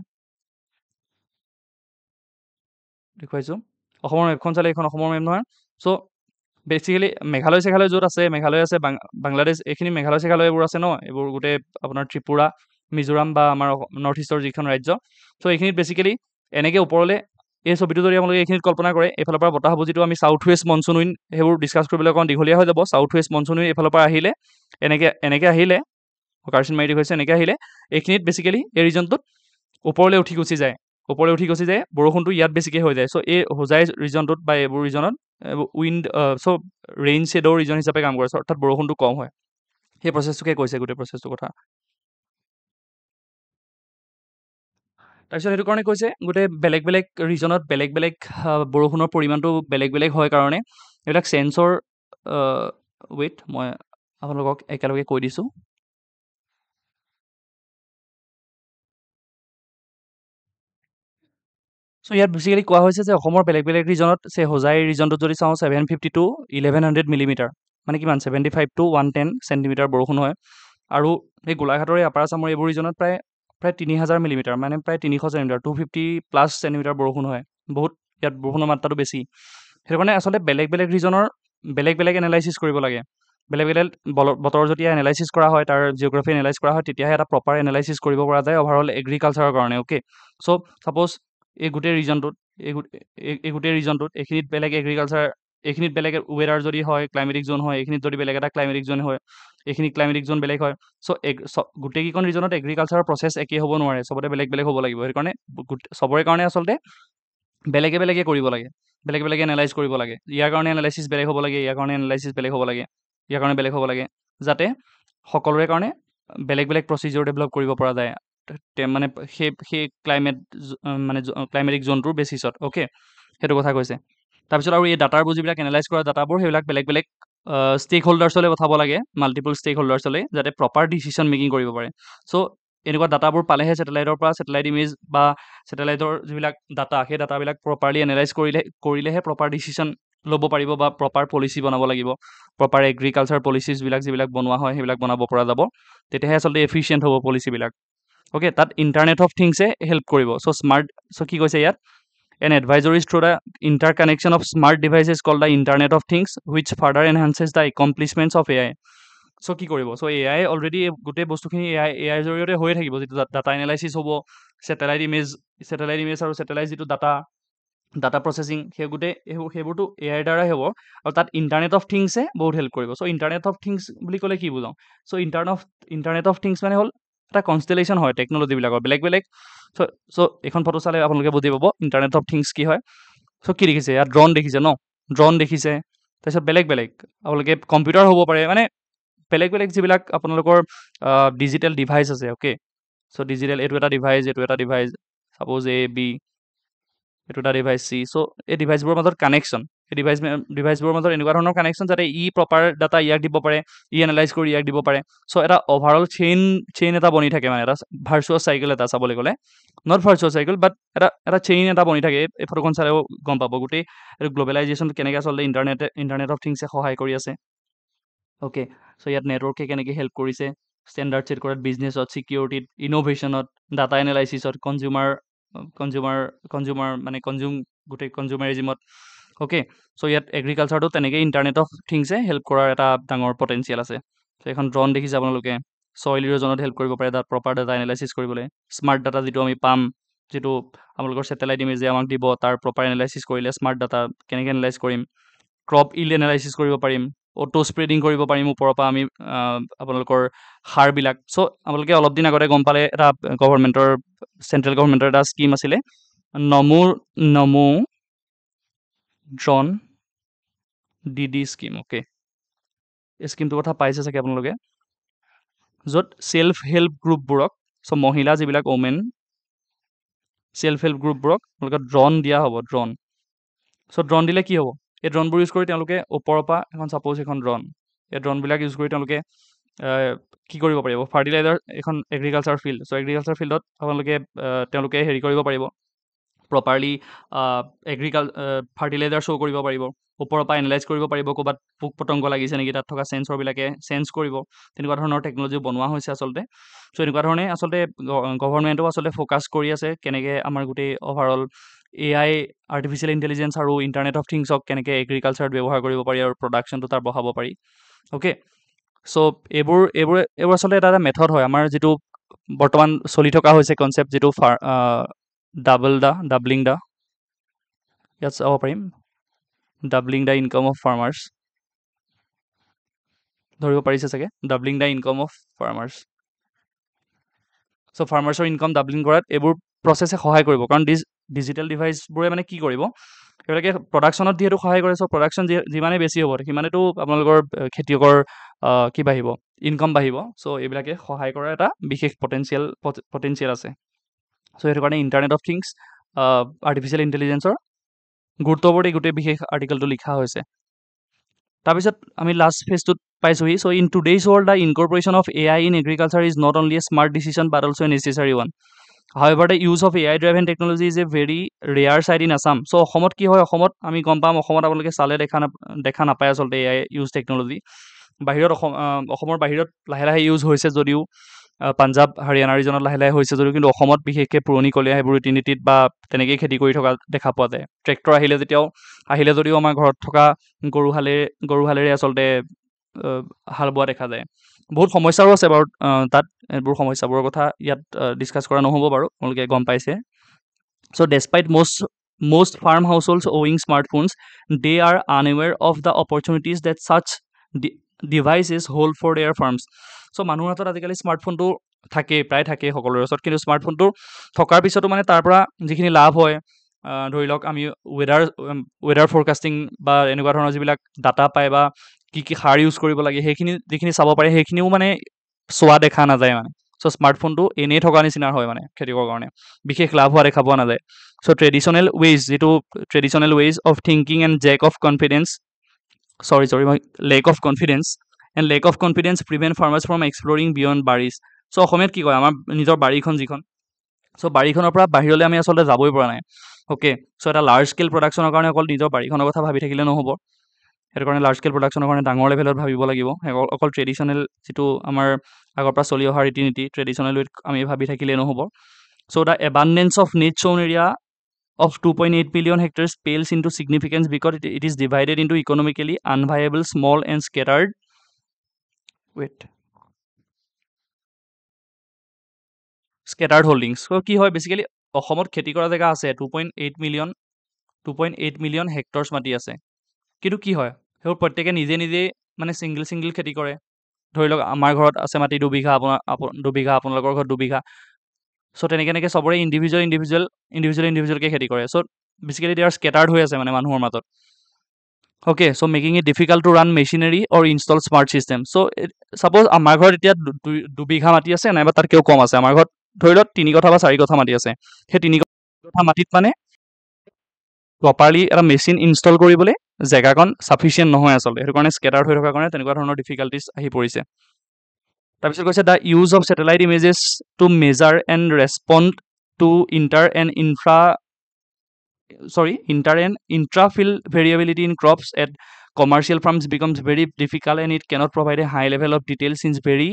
দেখুৱাইছোঁ, অসমৰ মেপখন চালে এইখন অসমৰ মেপ নহয়। চ' বেচিকেলি মেঘালয় চেঘালয় য'ত আছে, মেঘালয় আছে, বাংলাদেশ, এইখিনি মেঘালয় চেঘালয় এইবোৰ আছে ন, এইবোৰ গোটেই আপোনাৰ ত্ৰিপুৰা, মিজোৰাম বা আমাৰ নৰ্থ ইষ্টৰ যিখন ৰাজ্য। চ' এইখিনিত বেচিকেলি এনেকৈ ওপৰলৈ, এই ছবিটো যদি আপোনালোকে এইখিনিত কল্পনা কৰে, এইফালৰ পৰা বতাহ হ'ব, যিটো আমি ছাউথ ৱেষ্ট মনচুন উইণ্ড, সেইবোৰ ডিছকাছ কৰিবলৈ অকণমান দীঘলীয়া হৈ যাব। ছাউথ ৱেষ্ট মনচুন উইণ্ড এইফালৰ পৰা আহিলে, এনেকৈ আহিলে, কাৰ্চিন মাৰি দেখুৱাইছে, এনেকৈ আহিলে এইখিনিত বেচিকেলি এই ৰিজনটোত ওপৰলৈ উঠি গুচি যায়, বৰষুণটো ইয়াত বেছিকৈ হৈ যায়। চ' এই হোজাই ৰিজনটোত বা এইবোৰ ৰিজনত চ' ৰেইন শ্বেডো ৰিজন হিচাপে কাম কৰে, অৰ্থাৎ বৰষুণটো কম হয়। সেই প্ৰচেছটোকে কৈছে, গোটেই প্ৰচেছটোৰ কথা। তাৰপিছত সেইটো কাৰণে কৈছে গোটেই বেলেগ বেলেগ ৰিজনত বেলেগ বেলেগ বৰষুণৰ পৰিমাণটো বেলেগ বেলেগ হয় কাৰণে এইবিলাক চেঞ্চৰ, মই আপোনালোকক একেলগে কৈ দিছোঁ। চ' ইয়াত বেচিকেলি কোৱা হৈছে যে অসমৰ বেলেগ বেলেগ ৰিজনত হোজাই ৰিজনটোত যদি চাওঁ 750 to 1100 মিলিমিটাৰ মানে কিমান 75 to 110 চেণ্টিমিটাৰ বৰষুণ হয় আৰু এই গোলাঘাটৰ এই আপাৰ আচামৰ এইবোৰ ৰিজনত প্ৰায় 3000 মিলিমিটাৰ মানে প্ৰায় 300 চেণ্টিমিটাৰ 250+ চেণ্টিমিটাৰ বৰষুণ হয় বহুত ইয়াত বৰষুণৰ মাত্ৰাটো বেছি সেইটো কাৰণে আচলতে বেলেগ বেলেগ ৰিজনৰ বেলেগ বেলেগ এনালাইচিছ কৰিব লাগে বেলেগ বেলেগ বতৰ যেতিয়া এনালাইচিছ কৰা হয় তাৰ জিঅ'গ্ৰাফি এনালাইজ কৰা হয় তেতিয়াহে এটা প্ৰপাৰ এনালাইচিছ কৰিব পৰা যায় অভাৰঅল এগ্ৰিকালচাৰৰ কাৰণে অ'কে চ' ছাপ'জ এই গোটেই ৰিজনটোত এই গোটেই ৰিজনটোত এইখিনিত বেলেগ এগ্ৰিকালচাৰ এইখিনিত বেলেগ ৱেডাৰ যদি হয় ক্লাইমেটিক জোন হয় এইখিনিত যদি বেলেগ এটা ক্লাইমেটিক জোন হয় এইখিনি ক্লাইমেটিক জোন বেলেগ হয় চ' গোটেইকেইখন ৰিজনত এগ্ৰিকালচাৰৰ প্ৰচেছ একেই হ'ব নোৱাৰে চবতে বেলেগ বেলেগ হ'ব লাগিব সেইটো কাৰণে চবৰে কাৰণে আচলতে বেলেগে বেলেগে কৰিব লাগে বেলেগ বেলেগে এনালাইজ কৰিব লাগে ইয়াৰ কাৰণে এনালাইচিছ বেলেগ হ'ব লাগে ইয়াৰ কাৰণে এনালাইচিছ বেলেগ হ'ব লাগে ইয়াৰ কাৰণে বেলেগ হ'ব লাগে যাতে সকলোৰে কাৰণে বেলেগ বেলেগ প্ৰচিডিউৰ ডেভেলপ কৰিব পৰা যায় মানে সেই ক্লাইমেট মানে ক্লাইমেটিক জোনটোৰ বেচিছত অ'কে সেইটো কথা কৈছে তাৰপিছত আৰু এই ডাটাবোৰ যিবিলাক এনালাইজ কৰা ডাটাবোৰ সেইবিলাক বেলেগ বেলেগ ষ্টেক হোল্ডাৰ্ছলৈ পঠাব লাগে মাল্টিপল ষ্টেক হোল্ডাৰ্ছলৈ যাতে প্ৰপাৰ ডিচিশ্যন মেকিং কৰিব পাৰে চ' এনেকুৱা ডাটাবোৰ পালেহে ছেটেলাইটৰ পৰা ছেটেলাইট ইমেজ বা ছেটেলাইটৰ যিবিলাক ডাটা সেই ডাটাবিলাক প্ৰপাৰলি এনালাইজ কৰিলেহে প্ৰপাৰ ডিচিশ্যন ল'ব পাৰিব বা প্ৰপাৰ পলিচি বনাব লাগিব প্ৰপাৰ এগ্ৰিকালচাৰ পলিচিছবিলাক যিবিলাক বনোৱা হয় সেইবিলাক বনাব পৰা যাব তেতিয়াহে আচলতে এফিচিয়েণ্ট হ'ব পলিচিবিলাক অ'কে তাত ইণ্টাৰনেট অফ থিংছে হেল্প কৰিব চ' কি কৈছে ইয়াত an advisory through the interconnection of smart devices called the Internet of Things, which further enhances the accomplishments of AI. চ' কি কৰিব চ' AI অলৰেডি গোটেই বস্তুখিনি AI জৰিয়তে হৈয়ে থাকিব যিটো ডাটা এনালাইচিছ হ'ব ছেটেলাইট ইমেজ আৰু ছেটেলাইট যিটো ডাটা প্ৰচেছিং সেইবোৰতো AI দ্বাৰাই হ'ব আৰু তাত ইণ্টাৰনেট অফ থিংছে বহুত হেল্প কৰিব চ' ইণ্টাৰনেট অফ থিংছ বুলি ক'লে কি বুজাওঁ চ' ইণ্টাৰনেট অফ থিংছ মানে হ'ল এটা কনষ্টেলেশ্যন হয় টেকন'লজিবিলাকৰ বেলেগ বেলেগ চ' এইখন ফটো চালে আপোনালোকে বুজি পাব ইণ্টাৰনেট অফ থিংছ কি হয় চ' কি দেখিছে ইয়াত ড্ৰ'ন দেখিছে ন ড্ৰ'ন দেখিছে তাৰপিছত বেলেগ বেলেগ আপোনালোকে কম্পিউটাৰ হ'ব পাৰে মানে বেলেগ বেলেগ যিবিলাক আপোনালোকৰ ডিজিটেল ডিভাইচ আছে অ'কে চ' ডিজিটেল এইটো এটা ডিভাইচ ছাপ'জ A B এইটো এটা ডিভাইচ C চ' এই ডিভাইচবোৰৰ মাজত কানেকশ্যন এই ডিভাইচবোৰৰ মাজত এনেকুৱা ধৰণৰ কানেকশ্যন যাতে প্ৰপাৰ ডাটা ইয়াক দিব পাৰে এনালাইজ কৰি ইয়াক দিব পাৰে চ' এটা অভাৰঅল চেইন এটা বনি থাকে মানে এটা ভাৰ্চুৱাছ চাইকেল এটা চাবলৈ গ'লে নট ভাৰ্চুৱাল চাইকেল বাট এটা চেইন এটা বনি থাকে এই ফটোখন চালেও গম পাব গোটেই এইটো গ্ল'বেলাইজেশ্যন কেনেকৈ আচলতে ইণ্টাৰনেট অফ থিংছে সহায় কৰি আছে অ'কে চ' ইয়াত নেটৱৰ্কে কেনেকৈ হেল্প কৰিছে ষ্টেণ্ডাৰ্ড ছেট কৰাত বিজনেছত ছিকিউৰিটিত ইন'ভেশ্যনত ডাটা এনালাইচিছত কনজিউমাৰ মানে গোটেই কনজিউমাৰিজিমত অ'কে চ' ইয়াত এগ্ৰিকালচাৰটো তেনেকৈ ইণ্টাৰনেট অফ থিংছে হেল্প কৰাৰ এটা ডাঙৰ পটেঞ্চিয়েল আছে চ' এখন ড্ৰ'ন দেখিছে আপোনালোকে ছইল ইৰ'জনত হেল্প কৰিব পাৰে তাত প্ৰপাৰ ডাটা এনালাইচিছ কৰিবলৈ স্মাৰ্ট ডাটা যিটো আমি পাম যিটো আপোনালোকৰ ছেটেলাইট ইমেজে আমাক দিব তাৰ প্ৰপাৰ এনালাইচিছ কৰিলে স্মাৰ্ট ডাটা কেনেকৈ এনালাইজ কৰিম ক্ৰপ ইল্ড এনালাইচিছ কৰিব পাৰিম অটো স্প্ৰেডিং কৰিব পাৰিম ওপৰৰ পৰা আমি আপোনালোকৰ সাৰবিলাক চ' আপোনালোকে অলপ দিন আগতে গম পালে এটা চেণ্ট্ৰেল গভৰ্ণমেণ্টৰ এটা স্কীম আছিলে নমো ড্ৰ'ন DD স্কীম অ'কে এই স্কীমটোৰ কথা পাইছে চাগে আপোনালোকে য'ত ছেল্ফ হেল্প গ্ৰুপবোৰক চ' মহিলা যিবিলাক ওমেন ছেল্ফ হেল্প গ্ৰুপবোৰক আপোনালোকে ড্ৰ'ন দিয়া হ'ব চ' ড্ৰ'ন দিলে কি হ'ব এই ড্ৰ'নবোৰ ইউজ কৰি তেওঁলোকে ওপৰৰ পৰা এখন ছাপ'জ এখন ড্ৰ'ন এই ড্ৰ'নবিলাক ইউজ কৰি তেওঁলোকে কি কৰিব পাৰিব ফাৰ্টিলাইজাৰ এখন এগ্ৰিকালচাৰ ফিল্ড চ' এগ্ৰিকালচাৰ ফিল্ডত তেওঁলোকে হেৰি কৰিব পাৰিব প্ৰপাৰলি ফাৰ্টিলাইজাৰ শ্ব' কৰিব পাৰিব ওপৰৰ পৰা এনালাইজ কৰিব পাৰিব ক'ৰবাত পোক পতংগ লাগিছে নেকি তাত থকা চেঞ্চৰবিলাকে চেঞ্চ কৰিব তেনেকুৱা ধৰণৰ টেকন'লজি বনোৱা হৈছে আচলতে চ' এনেকুৱা ধৰণে আচলতে গভৰ্ণমেণ্টেও আচলতে ফ'কাছ কৰি আছে কেনেকৈ আমাৰ গোটেই অভাৰঅল AI আৰ্টিফিচিয়েল ইণ্টেলিজেঞ্চ আৰু ইণ্টাৰনেট অফ থিংছক কেনেকৈ এগ্ৰিকালচাৰত ব্যৱহাৰ কৰিব পাৰি আৰু প্ৰডাকশ্যনটো তাৰ বঢ়াব পাৰি অ'কে চ' এইবোৰ আচলতে এটা মেথড হয় আমাৰ যিটো বৰ্তমান চলি থকা হৈছে কনচেপ্ট যিটো ডাবলিং দা ইয়াত চাব পাৰিম doubling the income of farmers ধৰিব পাৰিছে চাগে doubling the income of farmers so' ফাৰ্মাৰ্ছৰ ইনকাম ডাবলিং কৰাত এইবোৰ প্ৰচেছে সহায় কৰিব কাৰণ ডিজিটেল ডিভাইচবোৰে মানে কি কৰিব সেইবিলাকে প্ৰডাকশ্যনত যিহেতু সহায় কৰে চ' প্ৰডাকশ্যন যিমানেই বেছি হ'ব সিমানেতো আপোনালোকৰ খেতিয়কৰ কি বাঢ়িব ইনকাম বাঢ়িব চ' এইবিলাকে সহায় কৰাৰ এটা বিশেষ পটেঞ্চিয়েল আছে চ' সেইটো কাৰণে ইণ্টাৰনেট অফ থিংছ আৰ্টিফিচিয়েল ইণ্টেলিজেঞ্চৰ গুৰুত্বৰ ওপৰত এই গোটেই বিশেষ আৰ্টিকেলটো লিখা হৈছে তাৰপিছত আমি লাষ্ট ফেজটোত পাইছোঁহি so' in today's world the incorporation of AI in agriculture is not only a smart decision but also' a necessary one However, the use of AI driven technology is a very rare sight in Assam. So অসমত কি হয়, অসমত আমি গম পাম, অসমত আপোনালোকে চালে দেখা নাপায় আচলতে AI ইউজ টেকনলজি। বাহিৰত অসমৰ বাহিৰত লাহে লাহে ইউজ হৈছে যদিও, পাঞ্জাব হাৰিয়ানা ৰিজনত লাহে লাহে হৈছে যদিও, কিন্তু অসমত বিশেষকৈ পুৰণিকলীয়া সেইবোৰ ৰীতি নীতিত বা তেনেকেই খেতি কৰি থকা দেখা পোৱা যায়। ট্ৰেক্টৰ আহিলে যদিও আমাৰ ঘৰত থকা গৰুহালেৰে আচলতে হাল বোৱা দেখা যায়। বহুত সমস্যাও আছে বাৰু তাত, এইবোৰ সমস্যাবোৰৰ কথা ইয়াত ডিছকাছ কৰা নহ'ব বাৰু, আপোনালোকে গম পাইছে। So despite most farm households owning smartphones, they are unaware of the opportunities that such de- devices hold for their farms. So মানুহৰ হাতত আজিকালি স্মাৰ্টফোনটো প্ৰায় থাকেই সকলোৰে ওচৰত, কিন্তু স্মাৰ্টফোনটো থকাৰ পিছতো মানে তাৰ পৰা যিখিনি লাভ হয়, ধৰি লওক আমি ৱেডাৰ ফৰকাষ্টিং বা এনেকুৱা ধৰণৰ যিবিলাক ডাটা পায় বা কি কি সাৰ ইউজ কৰিব লাগে, সেইখিনি যিখিনি চাব পাৰে সেইখিনিও মানে চোৱা দেখা নাযায় মানে। চ' স্মাৰ্টফোনটো এনেই থকা নিচিনাৰ হয় মানে খেতিকৰ কাৰণে, বিশেষ লাভ হোৱা দেখা পোৱা নাযায়। So' traditional ways of thinking and lack of confidence prevent farmers from exploring beyond barriers. So' অসমীয়াত কি কয়, আমাৰ নিজৰ বাৰীখন যিখন, চ' বাৰীখনৰ পৰা বাহিৰলৈ আমি আচলতে যাবই পৰা নাই। অ'কে, চ' এটা লাৰ্জ স্কেল প্ৰডাকশ্যনৰ কাৰণে অকল নিজৰ বাৰীখনৰ কথা ভাবি থাকিলে নহ'ব। সেইটো কাৰণে লাৰ্জ স্কেল প্ৰডাকশ্যনৰ কাৰণে ডাঙৰ লেভেলত ভাবিব লাগিব। অকল ট্ৰেডিশ্যনেল যিটো আমাৰ আগৰ পৰা চলি অহা ৰীতি নীতি, ট্ৰেডিশ্যনেল ৱেত আমি ভাবি থাকিলে নহ'ব। So' the abundance of net sown area of 2.8 million hectares pales into significance because it is divided into economically unviable, small and scattered holdings. So কি হয়, বেচিকেলি অসমত খেতি কৰা জেগা আছে 2.8 মিলিয়ন হেক্টৰছ মাটি আছে, কিন্তু কি হয় সেইবোৰ প্ৰত্যেকে নিজে নিজে মানে ছিংগল খেতি কৰে। ধৰি লওক আমাৰ ঘৰত আছে মাটি 2 বিঘা, দুবিঘা, আপোনালোকৰ ঘৰত 2 বিঘা। চ' তেনেকৈ চবৰে ইণ্ডিভিজুৱেলকৈ খেতি কৰে। চ' বেচিকেলি দে আৰ স্কেটাৰ্ড হৈ আছে মানে মানুহৰ মাজত। Okay, so' making it difficult to run machinery or install smart system. So' suppose আমাৰ ঘৰত এতিয়া 2 বিঘা মাটি আছে, নাইবা তাতকৈও কম আছে। আমাৰ ঘৰত ধৰি লওক 3 কঠা বা 4 কঠা মাটি আছে। সেই 3 কঠা মাটিত মানে প্ৰপাৰলি এটা মেচিন ইনষ্টল কৰিবলৈ জেগাকণ চাফিচিয়েণ্ট নহয় আচলতে। সেইটো কাৰণে স্কেটাৰ্ড হৈ থকাৰ কাৰণে তেনেকুৱা ধৰণৰ ডিফিকাল্টিজ আহি পৰিছে। তাৰপিছত কৈছে the use of satellite images to measure and respond to inter and intra-field variability in crops at commercial farms becomes very difficult, and it cannot provide a high level of detail since very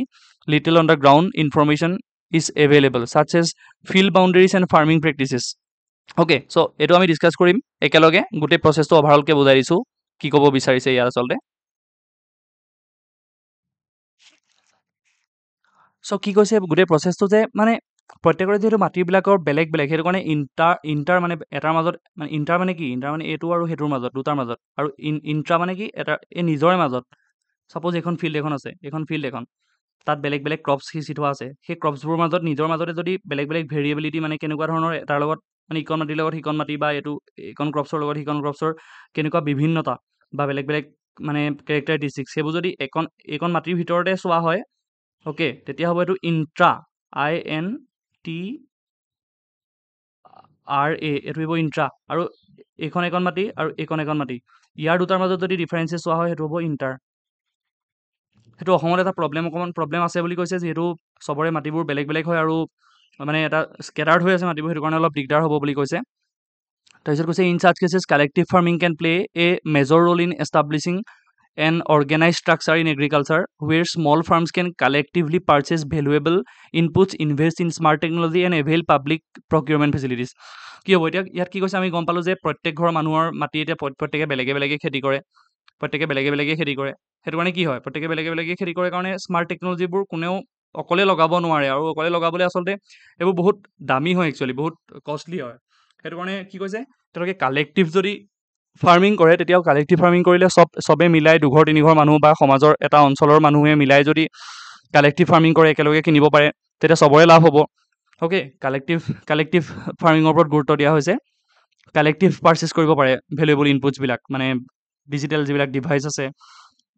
little on the ground information is available, such as field boundaries and farming practices. Okay, so এইটো আমি discuss কৰিম একেলগে, গোটেই প্ৰচেছটো অভাৰঅলকৈ বুজাই দিছোঁ কি ক'ব বিচাৰিছে ইয়াত আচলতে। চ' কি কৈছে গোটেই প্ৰচেছটো যে মানে প্ৰত্যেকৰে যিহেতু মাটিবিলাকৰ বেলেগ বেলেগ, সেইটো কাৰণে ইণ্টাৰ মানে এটাৰ মাজত, মানে ইণ্টাৰ মানে কি, ইণ্টাৰ মানে এইটো আৰু সেইটোৰ মাজত, দুটাৰ মাজত, আৰু ইণ্ট্ৰা মানে কি, এই নিজৰে মাজত। ছাপ'জ এইখন ফিল্ড এখন আছে, তাত বেলেগ বেলেগ ক্ৰপছ সিঁচি থোৱা আছে। সেই ক্ৰপছবোৰৰ মাজত নিজৰ মাজতে যদি বেলেগ বেলেগ ভেৰিয়েবিলিটি, মানে কেনেকুৱা ধৰণৰ এটাৰ লগত, মানে ইকণ মাটিৰ লগত সিকণ মাটি, বা এইকণ ক্ৰপছৰ লগত সিকণ ক্ৰপছৰ কেনেকুৱা বিভিন্নতা বা বেলেগ বেলেগ মানে কেৰেক্টাৰিষ্টিক্স, সেইবোৰ যদি এইকণ মাটিৰ ভিতৰতে চোৱা হয়, অ'কে, তেতিয়া হ'ব এইটো ইণ্ট্ৰা, INTRA, এইটো হ'ব ইণ্ট্ৰা। আৰু এইখন মাটি আৰু এইখন মাটি, ইয়াৰ দুটাৰ মাজত যদি ডিফাৰেঞ্চেছ চোৱা হয়, সেইটো হ'ব ইণ্টাৰ। সেইটো অসমত এটা প্ৰব্লেম আছে বুলি কৈছে, যিহেতু চবৰে মাটিবোৰ বেলেগ বেলেগ হয় আৰু মানে এটা স্কেটাৰ্ড হৈ আছে মাটিবোৰ, সেইটো কাৰণে অলপ দিগদাৰ হ'ব বুলি কৈছে। তাৰপিছত কৈছে in such cases collective farming can play a major role in establishing an organized structure in agriculture where small farms can collectively purchase valuable inputs, invest in smart technology and avail public procurement facilities. কি হ'ব এতিয়া ইয়াত কি কৈছে আমি গম পালোঁ যে প্ৰত্যেক ঘৰৰ মানুহৰ মাটি এতিয়া প্ৰত্যেকে বেলেগে বেলেগে খেতি কৰে, সেইটো কাৰণে কি হয়, প্ৰত্যেকে বেলেগে বেলেগে খেতি কৰে কাৰণে স্মাৰ্ট টেকনলজিবোৰ কোনেও অকলে লগাব নোৱাৰে, আৰু অকলে লগাবলৈ আচলতে এইবোৰ বহুত দামী হয়, একচুৱেলি বহুত কষ্টলি হয়। সেইটো কাৰণে কি কৈছে, তেওঁলোকে কালেক্টিভ যদি ফাৰ্মিং কৰে, তেতিয়াও কালেক্টিভ ফাৰ্মিং কৰিলে চবে মিলাই 2-3 ঘৰ মানুহ বা সমাজৰ এটা অঞ্চলৰ মানুহে মিলাই যদি কালেক্টিভ ফাৰ্মিং কৰে, একেলগে কিনিব পাৰে, তেতিয়া চবৰে লাভ হ'ব। অ'কে, কালেক্টিভ ফাৰ্মিঙৰ ওপৰত গুৰুত্ব দিয়া হৈছে। কালেক্টিভ পাৰ্চেছ কৰিব পাৰে ভেলুৱেবল ইনপুটছবিলাক, মানে ডিজিটেল যিবিলাক ডিভাইচ আছে।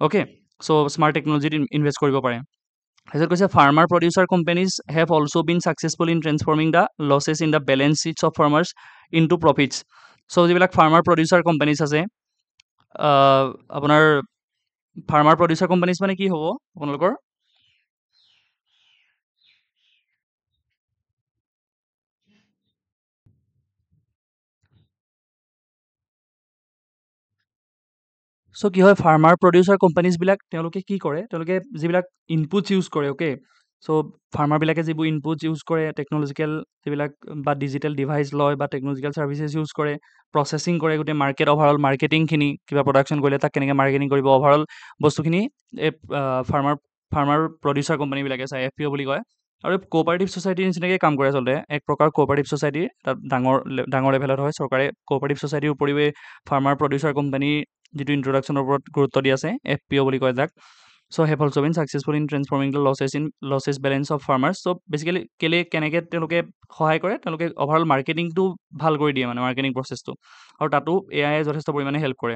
অ'কে, চ' স্মাৰ্ট টেকনলজিত ইনভেষ্ট কৰিব পাৰে। তাৰপিছত কৈছে farmer producer companies have also' been successful in transforming the losses in the balance sheets of farmers into profits. So' যিবিলাক ফাৰ্মাৰ প্ৰডিউচাৰ কোম্পানীজ আছে, আপোনাৰ ফাৰ্মাৰ প্ৰডিউচাৰ কোম্পানীজ মানে কি হ'ব আপোনালোকৰ, চ' কি হয় ফাৰ্মাৰ প্ৰডিউচাৰ কোম্পানীজবিলাক তেওঁলোকে কি কৰে তেওঁলোকে যিবিলাক ইনপুটছ ইউজ কৰে অ'কে চ' ফাৰ্মাৰবিলাকে যিবোৰ ইনপুটছ ইউজ কৰে টেকন'লজিকেল যিবিলাক বা ডিজিটেল ডিভাইচ লয় বা টেকন'লজিকেল ছাৰ্ভিচেছ ইউজ কৰে প্ৰচেছিং কৰে গোটেই মাৰ্কেট অভাৰঅল মাৰ্কেটিংখিনি কিবা প্ৰডাকশ্যন কৰিলে তাক কেনেকৈ মাৰ্কেটিং কৰিব অভাৰঅল বস্তুখিনি এই ফাৰ্মাৰ প্ৰডিউচাৰ কোম্পানীবিলাকে চাই FPO বুলি কয় আৰু কোঅপাৰেটিভ ছ'চাইটিৰ নিচিনাকৈ কাম কৰে আচলতে এক প্ৰকাৰ কোঅপাৰেটিভ ছ'চাইটি তাত ডাঙৰ লেভেলত হয় চৰকাৰে কোঅপাৰেটিভ ছ'চাইটিৰ উপৰিও ফাৰ্মাৰ প্ৰডিউচাৰ কোম্পানী যিটো ইন্ট্ৰডাকশ্যনৰ ওপৰত গুৰুত্ব দি আছে FPO বুলি কয় যাক so' have also' been successful in transforming the losses balance of farmers so' basically কেনেকৈ তেওঁলোকে সহায় কৰে তেওঁলোকে অভাৰঅল মাৰ্কেটিংটো ভাল কৰি দিয়ে মানে মাৰ্কেটিং প্ৰচেছটো আৰু তাতো AI যথেষ্ট পৰিমাণে হেল্প কৰে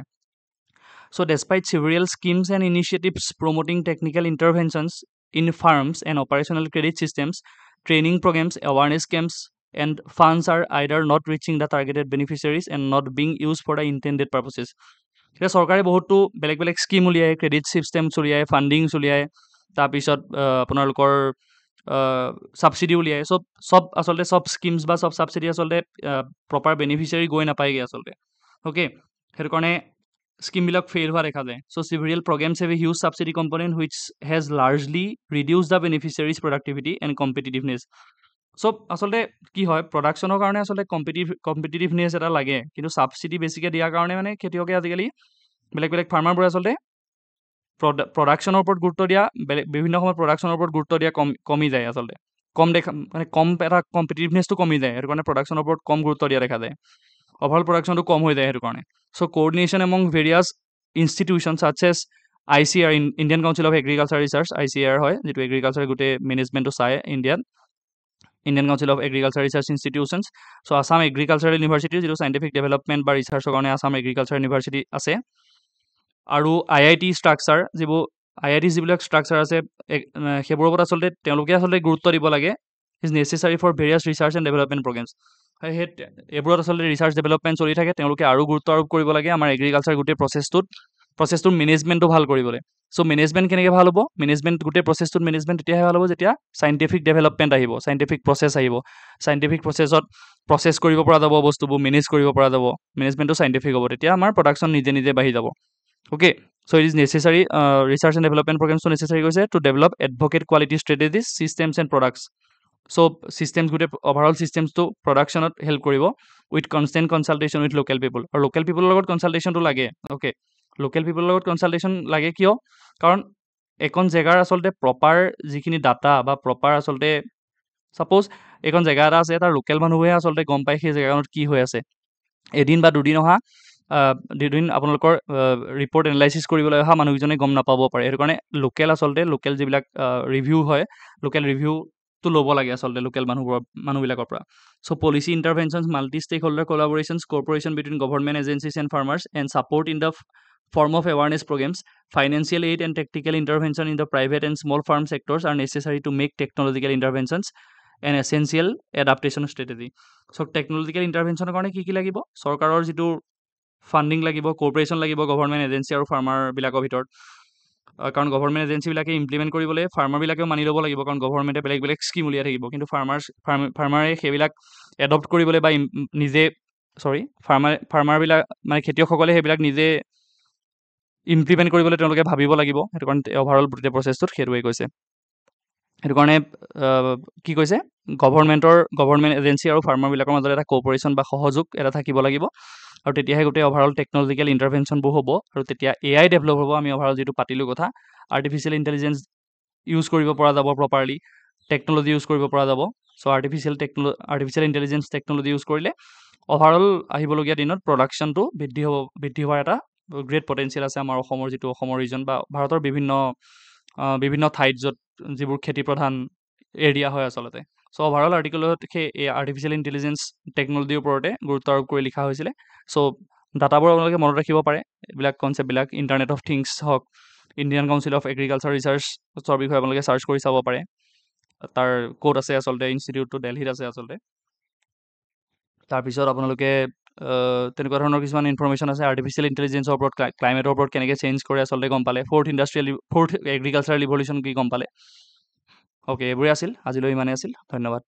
চ' ডেছপাইট several schemes and initiatives promoting technical interventions in farms and operational credit systems, training programs, awareness camps, and funds are either not reaching the targeted beneficiaries and not being used for the intended purposes. এতিয়া চৰকাৰে বহুতো বেলেগ বেলেগ scheme উলিয়ায় credit systems উলিয়ায় ফাণ্ডিংছ উলিয়ায় তাৰপিছত আপোনালোকৰ ছাবচিডি উলিয়ায় চব আচলতে চব স্কিমছ বা চব ছাবচিডি আচলতে প্ৰপাৰ বেনিফিচিয়াৰী গৈ নাপায়গৈ আচলতে অ'কে সেইটো কাৰণে স্কিমবিলাক ফেইল হোৱা দেখা যায় so' several programmes have a huge subsidy component which has largely reduce the beneficiaries productivity and competitiveness চব আচলতে কি হয় প্ৰডাকশ্যনৰ কাৰণে আচলতে কম্পিটিটিভনেছ এটা লাগে কিন্তু ছাবচিডি বেছিকৈ দিয়াৰ কাৰণে মানে খেতিয়কে আজিকালি বেলেগ ফাৰ্মাৰবোৰে আচলতে প্ৰডাকশ্যনৰ ওপৰত গুৰুত্ব দিয়া বিভিন্ন সময়ত প্ৰডাকশ্যনৰ ওপৰত গুৰুত্ব দিয়া কমি যায় আচলতে কম এটা কম্পিটিটিভনেছটো কমি যায় সেইটো কাৰণে প্ৰডাকশ্যনৰ ওপৰত কম গুৰুত্ব দিয়া দেখা যায় অভাৰঅল প্ৰডাকশ্যনটো কম হৈ যায় সেইটো কাৰণে so' coordination among various institution such as ICAR Indian council of agriculture research ICAR হয় যিটো এগ্ৰিকালচাৰ গোটেই মেনেজমেণ্টটো চায় Indian council of agriculture research institutions so' Assam agricultural university যিটো চাইণ্টিফিক ডেভেলপমেণ্ট বা ৰিচাৰ্চৰ কাৰণে আছাম এগ্ৰিকালচাৰ ইউনিভাৰ্চিটি আছে আৰু IIT ষ্ট্ৰাকচাৰ যিবিলাক ষ্ট্ৰাকচাৰ আছে সেইবোৰৰ ওপৰত আচলতে তেওঁলোকে আচলতে গুৰুত্ব দিব লাগে is necessary for various research and development programmes সেই এইবোৰত আচলতে ৰিচাৰ্চ ডেভেলপমেণ্ট চলি থাকে তেওঁলোকে আৰু গুৰুত্ব আৰোপ কৰিব লাগে আমাৰ এগ্ৰিকালচাৰ গোটেই প্ৰচেছটোৰ মেনেজমেণ্টটো ভাল কৰিবলৈ চ' মেনেজমেণ্ট কেনেকৈ ভাল হ'ব গোটেই প্ৰচেছটোত মেনেজমেণ্ট তেতিয়াহে ভাল হ'ব যেতিয়া চাইণ্টিফিক ডেভেলপমেণ্ট আহিব চাইণ্টিফিক প্ৰচেছ আহিব চাইণ্টিফিক প্ৰচেছত প্ৰচেছ কৰিব পৰা যাব বস্তুবোৰ মেনেজ কৰিব পৰা যাব মেনেজমেণ্টটো চাইণ্টিফিক হ'ব তেতিয়া আমাৰ প্ৰডাকশ্যন নিজে বাঢ়ি যাব okay so' it is necessary research and development প্ৰগ্ৰেমছটো নেচেচাৰী কৈছে to develop advocate quality strategies systems and products so' systems গোটেই অভাৰঅল চিষ্টেমছটো প্ৰডাকশ্যনত হেল্প কৰিব with constant consultation with local people আৰু লোকেল পিপলৰ লগত কনচালটেশ্যনটো লাগে অ'কে লোকেল পিপলৰ লগত কনচালটেশ্যন লাগে কিয় কাৰণ এখন জেগাৰ আচলতে প্ৰপাৰ যিখিনি ডাটা বা প্ৰপাৰ আচলতে ছাপ'জ এখন জেগা এটা আছে তাৰ লোকেল মানুহে আচলতে গম পায় সেই জেগাখনত কি হৈ আছে এদিন বা দুদিন আপোনালোকৰ ৰিপৰ্ট এনালাইচিছ কৰিবলৈ অহা মানুহকেইজনে গম নাপাব পাৰে সেইটো কাৰণে লোকেল যিবিলাক ৰিভিউ হয় লোকেল ৰিভিউটো ল'ব লাগে আচলতে লোকেল মানুহবিলাকৰ পৰা so' policy interventions multi stakeholder collaborations corporation between government agencies and farmers and support in the form of awareness programs, financial aid and tactical intervention in the private and small farm sectors are necessary to make technological interventions an essential adaptation strategy. So technological interventionৰ কাৰণে কি লাগিব চৰকাৰৰ যিটো funding লাগিব corporation লাগিব government agency আৰু ফাৰ্মাৰবিলাকৰ ভিতৰত কাৰণ গভৰ্ণমেণ্ট এজেঞ্চিবিলাকে ইমপ্লিমেণ্ট কৰিবলৈ ফাৰ্মাৰবিলাকেও মানি ল'ব লাগিব কাৰণ গভৰ্ণমেণ্টে বেলেগ স্কিম উলিয়াই থাকিব কিন্তু ফাৰ্মাৰে সেইবিলাক এডপ্ট কৰিবলৈ বা ফাৰ্মাৰবিলাক মানে খেতিয়কসকলে সেইবিলাক নিজে ইমপ্লিমেণ্ট কৰিবলৈ তেওঁলোকে ভাবিব লাগিব সেইটো কাৰণে অভাৰঅল গোটেই প্ৰচেছটোত সেইটোৱে কৈছে সেইটো কাৰণে কি কৈছে গভৰ্ণমেণ্ট এজেঞ্চি আৰু ফাৰ্মাৰবিলাকৰ মাজত এটা কোঅপাৰেশ্যন বা সহযোগ এটা থাকিব লাগিব আৰু তেতিয়াহে গোটেই অভাৰঅল টেকন'লজিকেল ইণ্টাৰভেনশ্যনবোৰ হ'ব আৰু তেতিয়া AI ডেভেলপ হ'ব আমি অভাৰঅল যিটো পাতিলোঁ কথা আৰ্টিফিচিয়েল ইণ্টেলিজেঞ্চ ইউজ কৰিব পৰা যাব প্ৰপাৰলি টেকন'লজি ইউজ কৰিব পৰা যাব চ' আৰ্টিফিচিয়েল ইণ্টেলিজেঞ্চ টেকন'লজি ইউজ কৰিলে অভাৰঅল আহিবলগীয়া দিনত প্ৰডাকশ্যনটো বৃদ্ধি হোৱাৰ এটা গ্ৰেট পটেঞ্চিয়েল আছে আমাৰ অসমৰ ৰিজন বা ভাৰতৰ বিভিন্ন ঠাইত যিবোৰ খেতি প্ৰধান এৰিয়া হয় আচলতে চ' অভাৰঅল আৰ্টিকলত সেই আৰ্টিফিচিয়েল ইণ্টেলিজেঞ্চ টেকন'লজিৰ ওপৰতে গুৰুত্ব আৰোপ কৰি লিখা হৈছিলে চ' ডাটাবোৰ আপোনালোকে মনত ৰাখিব পাৰে এইবিলাক কনচেপ্টবিলাক ইণ্টাৰনেট অফ থিংছ হওক ইণ্ডিয়ান কাউন্সিল অফ এগ্ৰিকালচাৰ ৰিচাৰ্চৰ বিষয়ে আপোনালোকে চাৰ্চ কৰি চাব পাৰে তাৰ ক'ত আছে আচলতে ইনষ্টিটিউটটো দিল্লীত আছে আচলতে তাৰপিছত আপোনালোকে তেনেকুৱা ধৰণৰ কিছুমান ইনফৰমেশ্যন আছে আৰ্টিফিচিয়েল ইণ্টেলিজেঞ্চৰ ওপৰত ক্লাইমেটৰ ওপৰত কেনেকৈ চেঞ্জ কৰে আচলতে গম পালে ফ'ৰ্থ এগ্ৰিকালচাৰেল ৰিভলিউশ্যন কি গম পালে অ'কে এইবোৰে আছিল আজিলৈ ইমানেই আছিল ধন্যবাদ